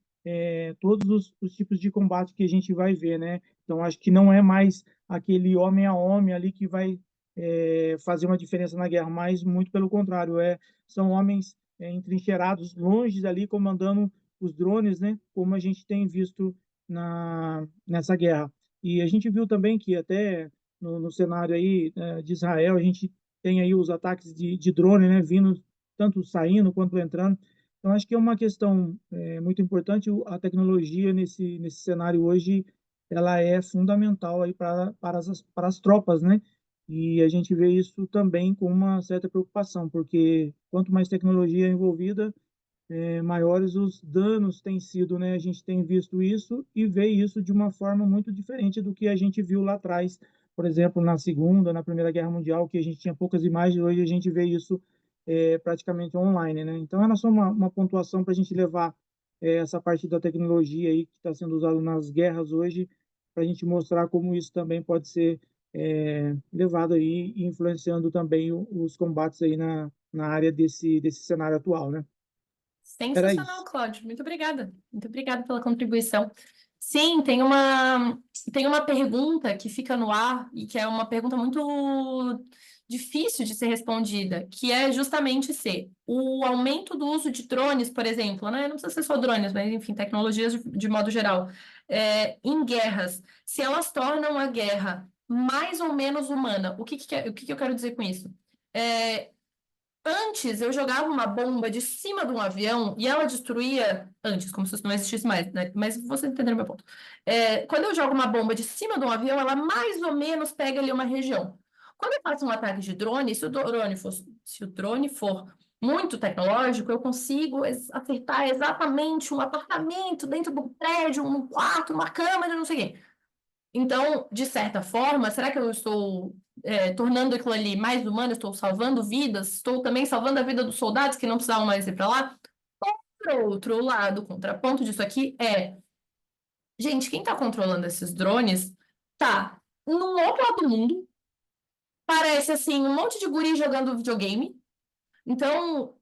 D: todos os tipos de combate que a gente vai ver, né? Então acho que não é mais aquele homem a homem ali que vai fazer uma diferença na guerra, mas muito pelo contrário, são homens entrincheirados longe ali comandando os drones, né? Como a gente tem visto nessa guerra. E a gente viu também que até no cenário aí de Israel a gente tem aí os ataques de drone, né, vindo tanto saindo quanto entrando. Então, acho que é uma questão muito importante. A tecnologia nesse cenário hoje, ela é fundamental aí para as tropas, né? E a gente vê isso também com uma certa preocupação, porque quanto mais tecnologia envolvida, maiores os danos têm sido, né? A gente tem visto isso e vê isso de uma forma muito diferente do que a gente viu lá atrás, por exemplo, na Segunda, na Primeira Guerra Mundial, que a gente tinha poucas imagens, hoje a gente vê isso praticamente online, né? Então, era só uma pontuação para a gente levar essa parte da tecnologia aí que está sendo usada nas guerras hoje, para a gente mostrar como isso também pode ser levado aí e influenciando também os combates aí na área desse cenário atual, né? Era
A: Sensacional,
D: isso.
A: Cláudio. Muito obrigada. Muito obrigada pela contribuição. Sim, tem uma pergunta que fica no ar e que é uma pergunta muito difícil de ser respondida, que é justamente se o aumento do uso de drones, por exemplo, né? Não precisa ser só drones, mas enfim, tecnologias de modo geral, em guerras, se elas tornam a guerra mais ou menos humana. O que que eu quero dizer com isso? É, Antes eu jogava uma bomba de cima de um avião e ela destruía. Antes, como se isso não existisse mais, né? Mas você entendeu meu ponto. Quando eu jogo uma bomba de cima de um avião, ela mais ou menos pega ali uma região. Quando eu faço um ataque de drone, se o drone for muito tecnológico, eu consigo acertar exatamente um apartamento dentro do prédio, um quarto, uma câmera, não sei o quê. Então, de certa forma, será que eu estou tornando aquilo ali mais humano? Estou salvando vidas? Estou também salvando a vida dos soldados que não precisavam mais ir para lá? Por outro lado, o contraponto disso aqui gente, quem está controlando esses drones tá num outro lado do mundo, parece assim, um monte de guri jogando videogame. Então,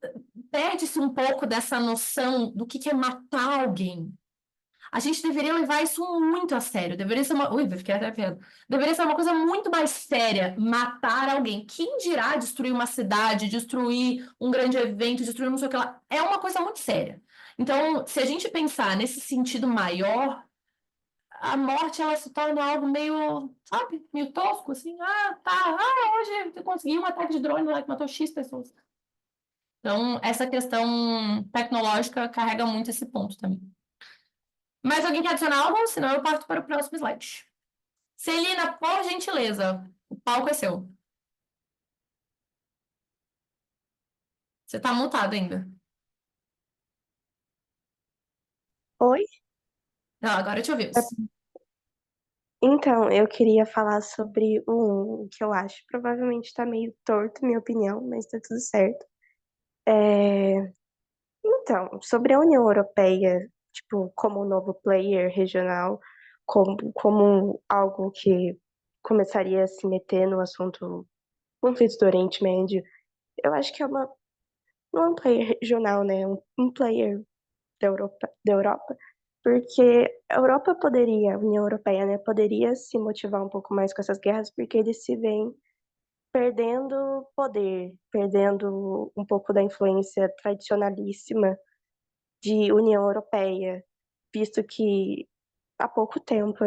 A: perde-se um pouco dessa noção do que é matar alguém. A gente deveria levar isso muito a sério. Deveria ser uma. Ui, vai ficar até vendo. Deveria ser uma coisa muito mais séria matar alguém. Quem dirá destruir uma cidade, destruir um grande evento, destruir não sei o que lá? É uma coisa muito séria. Então, se a gente pensar nesse sentido maior, a morte ela se torna algo meio, sabe, meio tosco, assim. Ah, tá. Hoje eu consegui um ataque de drone lá que matou X pessoas. Então, essa questão tecnológica carrega muito esse ponto também. Mais alguém quer adicionar algo? Senão eu parto para o próximo slide. Celina, por gentileza, o palco é seu. Você está mutado ainda.
E: Oi?
A: Não, agora te ouvimos.
E: Então, eu queria falar sobre o que eu acho. Provavelmente está meio torto, minha opinião, mas tá tudo certo. Então, sobre a União Europeia tipo, como um novo player regional, como algo que começaria a se meter no assunto conflitos do Oriente Médio. Eu acho que não é um player regional, né? Um player da Europa, porque a Europa poderia, a União Europeia, né, poderia se motivar um pouco mais com essas guerras, porque eles se veem perdendo poder, perdendo um pouco da influência tradicionalíssima de União Europeia, visto que há pouco tempo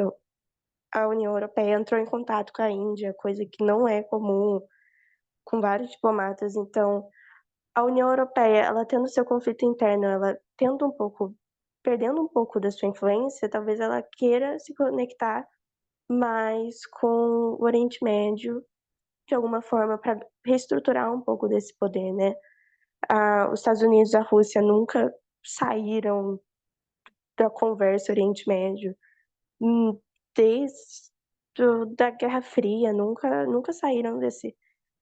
E: a União Europeia entrou em contato com a Índia, coisa que não é comum, com vários diplomatas. Então, a União Europeia, ela tendo seu conflito interno, ela perdendo um pouco da sua influência, talvez ela queira se conectar mais com o Oriente Médio, de alguma forma, para reestruturar um pouco desse poder, né? Os Estados Unidos e a Rússia nunca saíram da conversa Oriente Médio, desde da Guerra Fria, nunca saíram desse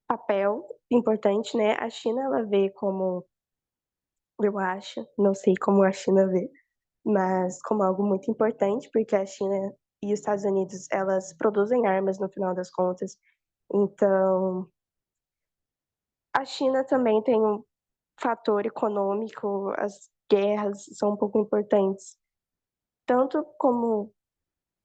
E: papel importante, né? A China, ela vê como, eu acho, não sei como a China vê, mas como algo muito importante, porque a China e os Estados Unidos, elas produzem armas no final das contas. Então, a China também tem um fator econômico, as guerras são um pouco importantes, tanto como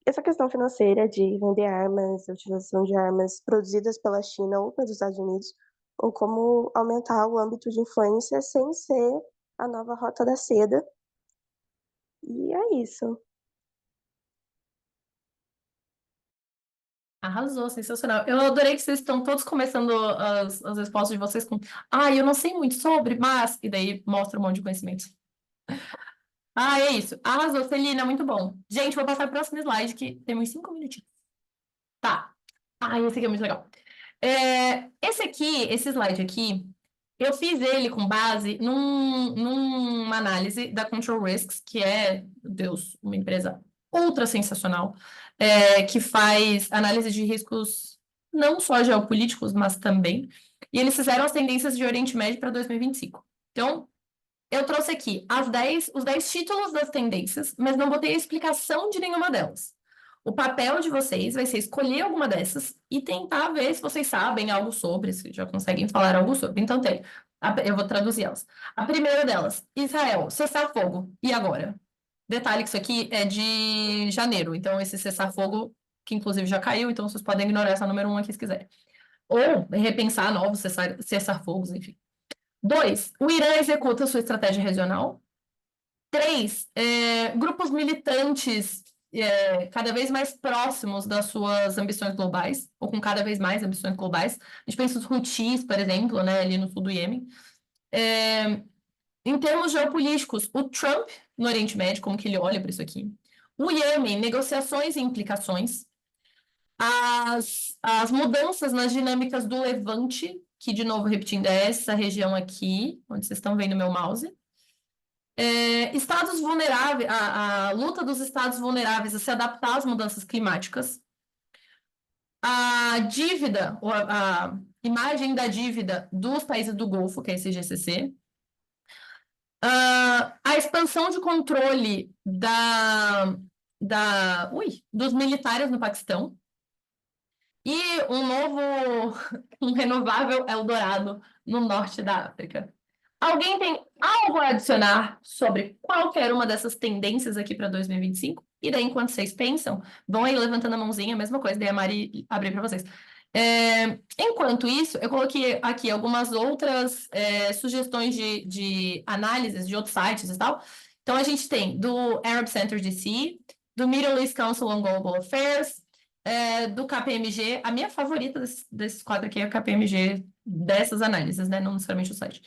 E: essa questão financeira de vender armas, a utilização de armas produzidas pela China ou pelos Estados Unidos, ou como aumentar o âmbito de influência sem ser a nova rota da seda. E é isso.
A: Arrasou, sensacional. Eu adorei que vocês estão todos começando as respostas de vocês com eu não sei muito sobre, mas... E daí mostra um monte de conhecimento. É isso. Arrasou, Celina, muito bom. Gente, vou passar para o próximo slide, que temos 5 minutinhos. Tá. Esse aqui é muito legal. Esse slide aqui, eu fiz ele com base numa análise da Control Risks, que é, Deus, uma empresa ultra sensacional, que faz análise de riscos não só geopolíticos, mas também. E eles fizeram as tendências de Oriente Médio para 2025. Então, eu trouxe aqui os 10 títulos das tendências, mas não botei a explicação de nenhuma delas. O papel de vocês vai ser escolher alguma dessas e tentar ver se vocês sabem algo sobre, se já conseguem falar algo sobre. Então, eu vou traduzir elas. A primeira delas, Israel, cessar-fogo. E agora? Detalhe que isso aqui é de janeiro, então esse cessar-fogo, que inclusive já caiu, então vocês podem ignorar essa número 1 aqui se quiserem. Ou repensar novos cessar-fogos, enfim. 2, o Irã executa sua estratégia regional. 3, grupos militantes cada vez mais próximos das suas ambições globais, ou com cada vez mais ambições globais. A gente pensa nos Houthis, por exemplo, né, ali no sul do Iêmen. Em termos geopolíticos, o Trump no Oriente Médio, como que ele olha para isso aqui? O Iêmen, negociações e implicações. As mudanças nas dinâmicas do Levante, que, de novo, repetindo, é essa região aqui, onde vocês estão vendo meu mouse. Estados vulneráveis, a luta dos estados vulneráveis a se adaptar às mudanças climáticas. A dívida, ou a imagem da dívida dos países do Golfo, que é esse GCC. A expansão de controle dos militares no Paquistão. E um renovável Eldorado no norte da África. Alguém tem algo a adicionar sobre qualquer uma dessas tendências aqui para 2025? E daí, enquanto vocês pensam, vão aí levantando a mãozinha, a mesma coisa, daí a Mari abrir para vocês. Enquanto isso, eu coloquei aqui algumas outras sugestões de análises de outros sites e tal. Então, a gente tem do Arab Center DC, do Middle East Council on Global Affairs, do KPMG. A minha favorita desse quadro aqui é o KPMG dessas análises, né? Não necessariamente o site.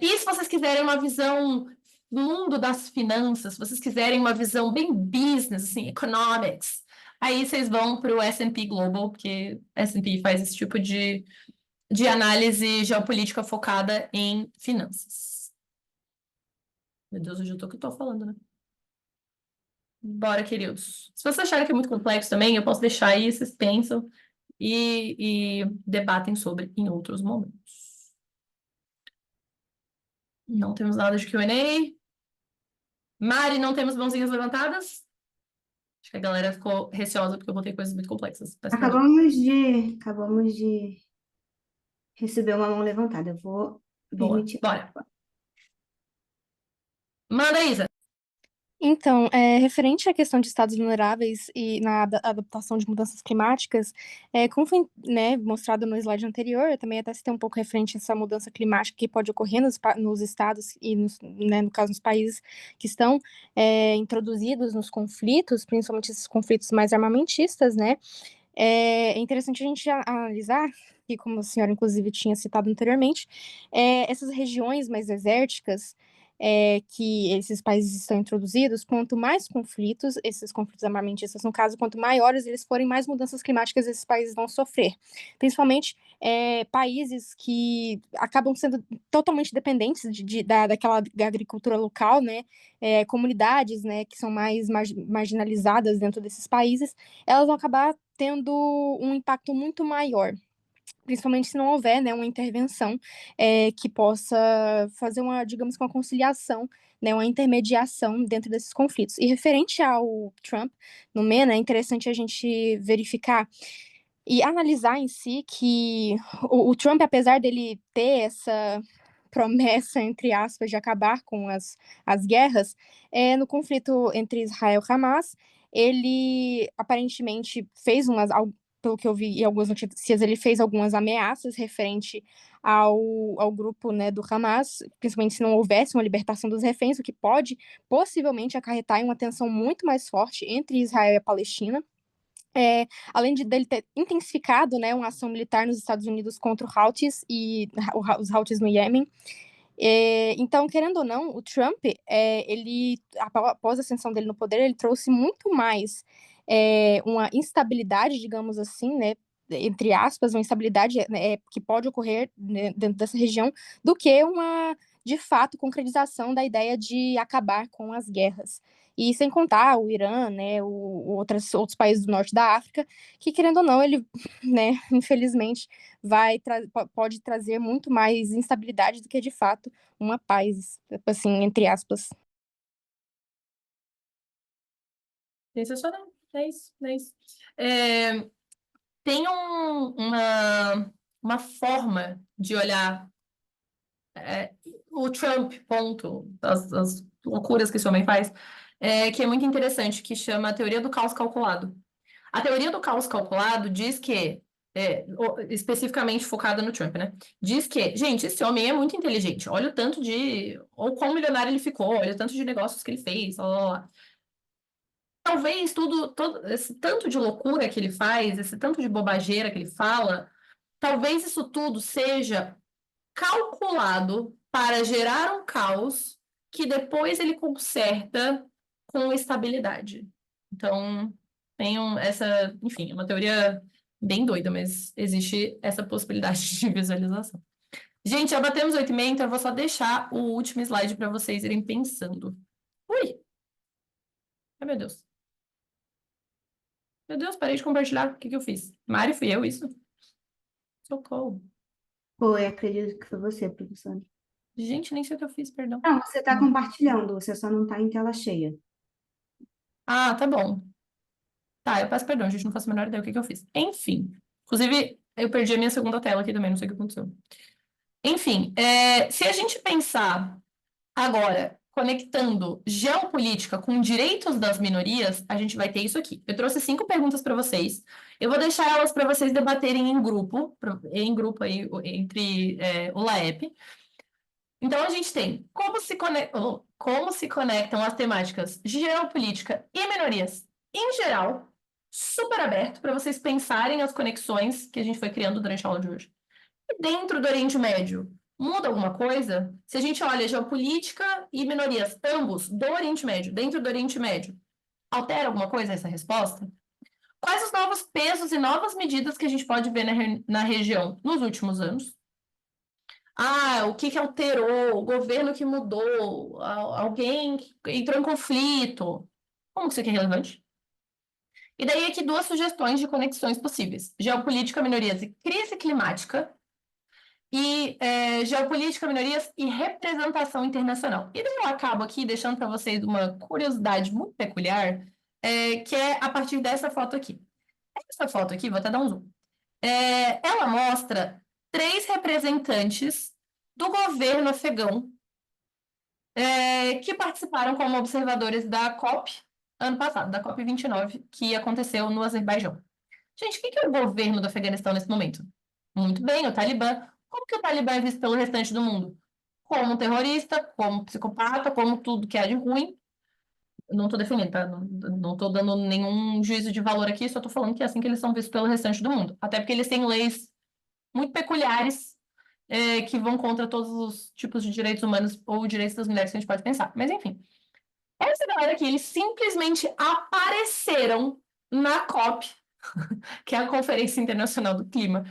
A: E se vocês quiserem uma visão mundo das finanças, se vocês quiserem uma visão bem business, assim, economics, aí vocês vão para o S&P Global, porque S&P faz esse tipo de análise geopolítica focada em finanças. Meu Deus, hoje eu tô que tô falando, né? Bora, queridos. Se vocês acharem que é muito complexo também, eu posso deixar aí, vocês pensam e debatem sobre em outros momentos. Não temos nada de Q&A. Mari, não temos mãozinhas levantadas? Acho que a galera ficou receosa porque eu botei coisas muito complexas. Peço perdão.
B: Acabamos de receber uma mão levantada. Eu vou
A: Boa,
B: permitir.
A: bora. Manda, Isa.
C: Então, referente à questão de estados vulneráveis e na adaptação de mudanças climáticas, como foi, né, mostrado no slide anterior, eu também até citei um pouco referente a essa mudança climática que pode ocorrer nos estados e, né, no caso, nos países que estão introduzidos nos conflitos, principalmente esses conflitos mais armamentistas, né? É interessante a gente analisar, e como a senhora inclusive tinha citado anteriormente, essas regiões mais desérticas, que esses países estão introduzidos, quanto mais conflitos, esses conflitos armamentistas, no caso, quanto maiores eles forem, mais mudanças climáticas esses países vão sofrer. Principalmente países que acabam sendo totalmente dependentes daquela agricultura local, né? Comunidades, né, que são mais marginalizadas dentro desses países, elas vão acabar tendo um impacto muito maior, principalmente se não houver, né, uma intervenção que possa fazer digamos que uma conciliação, né, uma intermediação dentro desses conflitos. E referente ao Trump, no MENA, é interessante a gente verificar e analisar em si que o Trump, apesar dele ter essa promessa, entre aspas, de acabar com as guerras, no conflito entre Israel e Hamas, ele aparentemente fez pelo que eu vi em algumas notícias, ele fez algumas ameaças referente ao grupo, né, do Hamas, principalmente se não houvesse uma libertação dos reféns, o que pode possivelmente acarretar em uma tensão muito mais forte entre Israel e a Palestina. Além dele ter intensificado, né, uma ação militar nos Estados Unidos contra os Houthis no Iêmen. Então, querendo ou não, o Trump, ele, após a ascensão dele no poder, ele trouxe muito mais uma instabilidade, digamos assim, né, entre aspas, uma instabilidade que pode ocorrer, né, dentro dessa região, do que de fato, concretização da ideia de acabar com as guerras. E sem contar o Irã, né, outros países do norte da África, que, querendo ou não, ele, né, infelizmente, pode trazer muito mais instabilidade do que, de fato, uma paz, assim, entre aspas.
A: Sensacional. É isso, é isso. Tem uma forma de olhar o Trump, ponto, as loucuras que esse homem faz, que é muito interessante, que chama a teoria do caos calculado. A teoria do caos calculado diz que, especificamente focada no Trump, né? Diz que, gente, esse homem é muito inteligente. Olha o tanto ou quão milionário ele ficou, olha o tanto de negócios que ele fez, blá, blá, blá. Talvez todo esse tanto de loucura que ele faz, esse tanto de bobageira que ele fala, talvez isso tudo seja calculado para gerar um caos que depois ele conserta com estabilidade. Então, enfim, é uma teoria bem doida, mas existe essa possibilidade de visualização. Gente, já batemos 8h30, então eu vou só deixar o último slide para vocês irem pensando. Ui! Ai, meu Deus. Meu Deus, parei de compartilhar. O que eu fiz? Mari, fui eu, isso? Socorro.
B: Foi, acredito que foi você, professora.
A: Gente, nem sei o que eu fiz, perdão.
B: Não, você está compartilhando, você só não está em tela cheia.
A: Ah, tá bom. Tá, eu peço perdão, gente, não faço a menor ideia o que eu fiz. Enfim. Inclusive, eu perdi a minha segunda tela aqui também, não sei o que aconteceu. Enfim, se a gente pensar agora, conectando geopolítica com direitos das minorias, a gente vai ter isso aqui. Eu trouxe 5 perguntas para vocês. Eu vou deixar elas para vocês debaterem em grupo aí, entre o LAEP. Então, a gente tem como se conectam as temáticas geopolítica e minorias em geral, super aberto para vocês pensarem as conexões que a gente foi criando durante a aula de hoje. E dentro do Oriente Médio, muda alguma coisa? Se a gente olha geopolítica e minorias, ambos do Oriente Médio, dentro do Oriente Médio, altera alguma coisa essa resposta? Quais os novos pesos e novas medidas que a gente pode ver na região nos últimos anos? O que alterou? O governo que mudou? Alguém que entrou em conflito? Como que isso aqui é relevante? E daí aqui 2 sugestões de conexões possíveis. Geopolítica, minorias e crise climática. e geopolítica, minorias e representação internacional. E daí eu acabo aqui deixando para vocês uma curiosidade muito peculiar, que é a partir dessa foto aqui. Essa foto aqui, vou até dar um zoom. Ela mostra 3 representantes do governo afegão que participaram como observadores da COP ano passado, da COP 29, que aconteceu no Azerbaijão. Gente, o que é o governo do Afeganistão nesse momento? Muito bem, o Talibã. Como que o Talibã é visto pelo restante do mundo? Como um terrorista, como um psicopata, como tudo que há de ruim. Não estou defendendo, tá? Não estou dando nenhum juízo de valor aqui, só estou falando que é assim que eles são vistos pelo restante do mundo. Até porque eles têm leis muito peculiares que vão contra todos os tipos de direitos humanos ou direitos das mulheres que a gente pode pensar. Mas, enfim. Essa galera aqui, eles simplesmente apareceram na COP, que é a Conferência Internacional do Clima,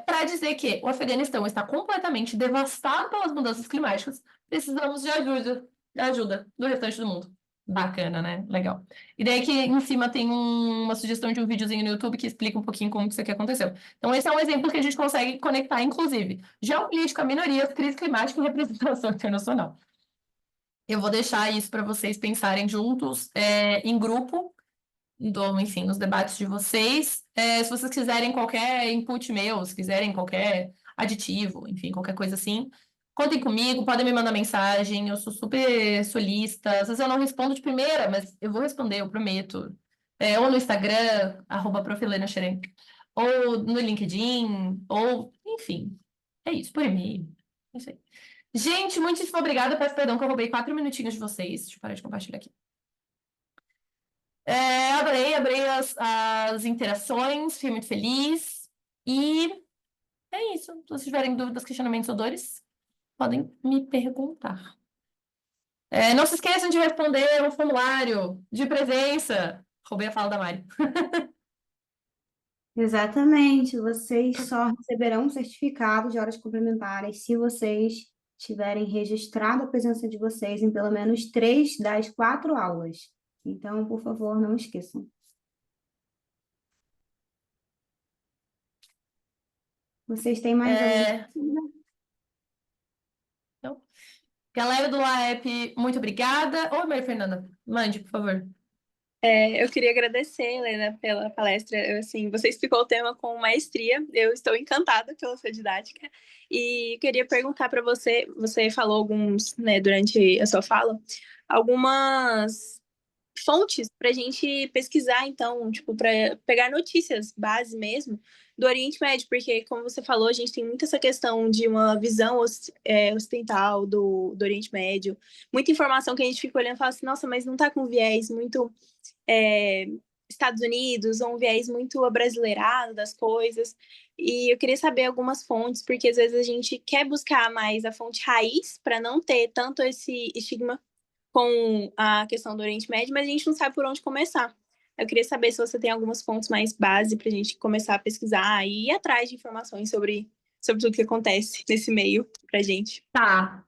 A: para dizer que o Afeganistão está completamente devastado pelas mudanças climáticas, precisamos de ajuda do restante do mundo. Bacana, né? Legal. E daí aqui em cima tem uma sugestão de um videozinho no YouTube que explica um pouquinho como que isso aqui aconteceu. Então esse é um exemplo que a gente consegue conectar, inclusive, geopolítica, minorias, crise climática e representação internacional. Eu vou deixar isso para vocês pensarem juntos, em grupo, enfim, nos debates de vocês. Se vocês quiserem qualquer input meu, se quiserem qualquer aditivo, enfim, qualquer coisa assim, contem comigo, podem me mandar mensagem, eu sou super solista. Às vezes eu não respondo de primeira, mas eu vou responder, eu prometo. Ou no Instagram, @prof.helena_xeren, ou no LinkedIn, ou, enfim, é isso, por e-mail. É isso aí. Gente, muitíssimo obrigada. Peço perdão que eu roubei 4 minutinhos de vocês. Deixa eu parar de compartilhar aqui. Adorei as interações, fiquei muito feliz. E é isso. Se vocês tiverem dúvidas, questionamentos ou dores, podem me perguntar. Não se esqueçam de responder o formulário de presença. Roubei a fala da Mari.
B: Exatamente, vocês só receberão um certificado de horas complementares se vocês tiverem registrado a presença de vocês em pelo menos 3 das 4 aulas. Então, por favor, não esqueçam. Vocês têm mais alguma dúvida?
A: Então, galera do LAEP, muito obrigada. Ô, Maria Fernanda, mande, por favor.
F: Eu queria agradecer, Helena, pela palestra. Assim, você explicou o tema com maestria. Eu estou encantada pela sua didática. E queria perguntar para você, você falou alguns, né, durante a sua fala, algumas fontes para a gente pesquisar, então, tipo, para pegar notícias base mesmo do Oriente Médio, porque, como você falou, a gente tem muito essa questão de uma visão ocidental do Oriente Médio, muita informação que a gente fica olhando e fala assim, nossa, mas não está com viés muito Estados Unidos, ou um viés muito abrasileirado das coisas. E eu queria saber algumas fontes, porque às vezes a gente quer buscar mais a fonte raiz para não ter tanto esse estigma com a questão do Oriente Médio, mas a gente não sabe por onde começar. Eu queria saber se você tem algumas fontes mais base para a gente começar a pesquisar e ir atrás de informações sobre tudo que acontece nesse meio para a gente.
A: Tá.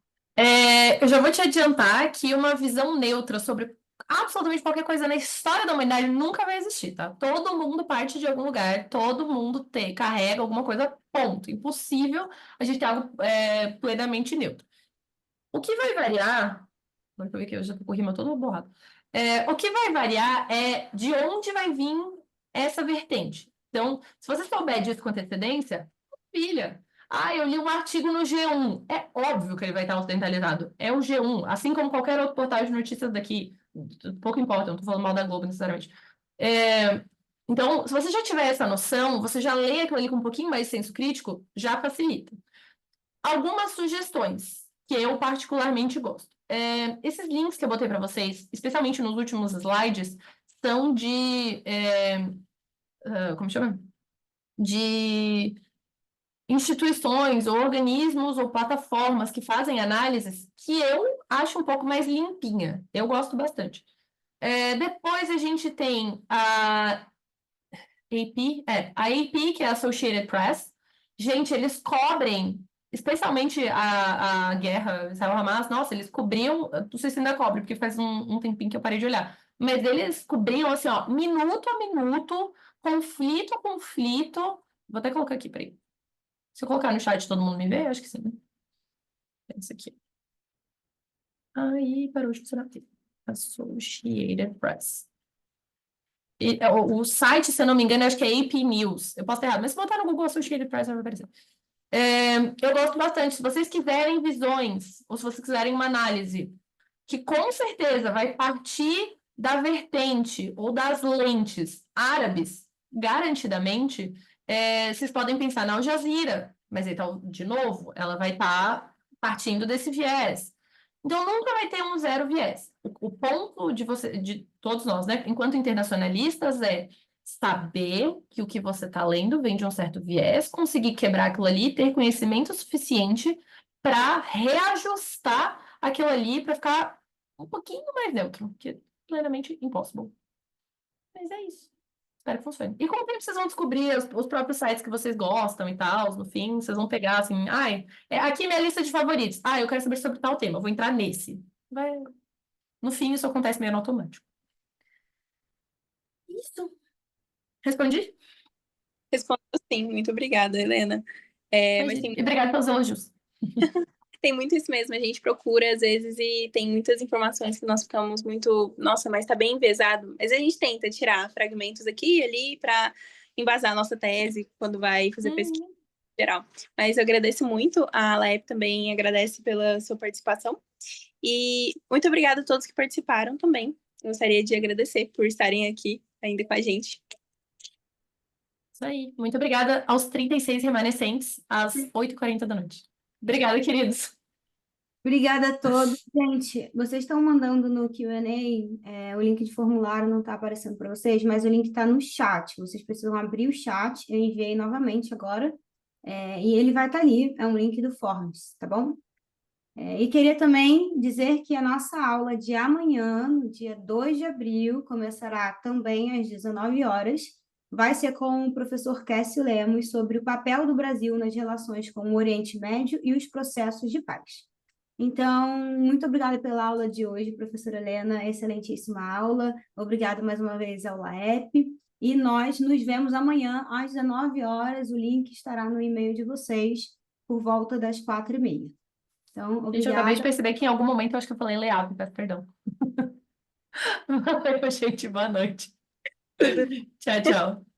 A: Eu já vou te adiantar que uma visão neutra sobre absolutamente qualquer coisa na história da humanidade nunca vai existir, tá? Todo mundo parte de algum lugar, todo mundo carrega alguma coisa, ponto. Impossível a gente ter algo plenamente neutro. O que vai variar, agora que eu vi que eu já tô com o rima todo borrado. O que vai variar é de onde vai vir essa vertente. Então, se você souber disso com antecedência, filha. Eu li um artigo no G1. É óbvio que ele vai estar ocidentalizado. É o G1, assim como qualquer outro portal de notícias daqui. Pouco importa, eu não estou falando mal da Globo necessariamente. Então, se você já tiver essa noção, você já lê aquilo ali com um pouquinho mais de senso crítico, já facilita. Algumas sugestões que eu particularmente gosto. Esses links que eu botei para vocês, especialmente nos últimos slides, são de... como chama? De instituições, ou organismos, ou plataformas que fazem análises que eu acho um pouco mais limpinha. Eu gosto bastante. Depois a gente tem a AP, que é a Associated Press. Gente, eles cobrem, especialmente a guerra Israel-Hamas, nossa, eles cobriam, não sei se ainda cobre, porque faz um tempinho que eu parei de olhar, mas eles cobriam, assim, ó, minuto a minuto, conflito a conflito, vou até colocar aqui, peraí. Se eu colocar no chat, todo mundo me vê? Acho que sim, né? Esse aqui. Aí, parou de funcionar aqui. Associated Press. O site, se eu não me engano, eu acho que é AP News. Eu posso estar errado, mas se botar no Google Associated Press, vai aparecer. Eu gosto bastante. Se vocês quiserem visões, ou se vocês quiserem uma análise, que com certeza vai partir da vertente ou das lentes árabes, garantidamente, vocês podem pensar na Al Jazeera, mas então, de novo, ela vai estar partindo desse viés. Então, nunca vai ter um zero viés. O ponto de todos nós, né, enquanto internacionalistas, é saber que o que você está lendo vem de um certo viés, conseguir quebrar aquilo ali, ter conhecimento suficiente para reajustar aquilo ali para ficar um pouquinho mais neutro, que é plenamente impossível. Mas é isso. Espero que funcione. E com o tempo vocês vão descobrir os próprios sites que vocês gostam e tal. No fim, vocês vão pegar assim, aqui minha lista de favoritos. Eu quero saber sobre tal tema, eu vou entrar nesse. No fim, isso acontece meio no automático. Isso. Respondi?
F: Respondo sim, muito obrigada, Helena. Mas
A: E obrigada pelos elogios.
F: tem muito isso mesmo, a gente procura às vezes e tem muitas informações que nós ficamos muito, nossa, mas tá bem enviesado. Mas a gente tenta tirar fragmentos aqui e ali para embasar a nossa tese quando vai fazer pesquisa em geral. Mas eu agradeço muito, a Laep também agradece pela sua participação. E muito obrigada a todos que participaram também. Eu gostaria de agradecer por estarem aqui ainda com a gente.
A: Isso aí. Muito obrigada aos 36 remanescentes às 8h40 da noite. Obrigada, queridos.
B: Obrigada a todos. Gente, vocês estão mandando no Q&A, o link de formulário não está aparecendo para vocês, mas o link está no chat. Vocês precisam abrir o chat, eu enviei novamente agora, e ele vai estar ali, é um link do Forms, tá bom? E queria também dizer que a nossa aula de amanhã, no dia 2 de abril, começará também às 19 horas, vai ser com o professor Cassie Lemos sobre o papel do Brasil nas relações com o Oriente Médio e os processos de paz. Então, muito obrigada pela aula de hoje, professora Helena, excelentíssima aula. Obrigada mais uma vez ao LAEP. E nós nos vemos amanhã às 19 horas. O link estará no e-mail de vocês por volta das 4h30. Então,
A: Gente, eu
B: obrigada.
A: acabei de perceber que em algum momento eu acho que eu falei LEAP, peço perdão. Valeu, gente, boa noite. Tchau, tchau.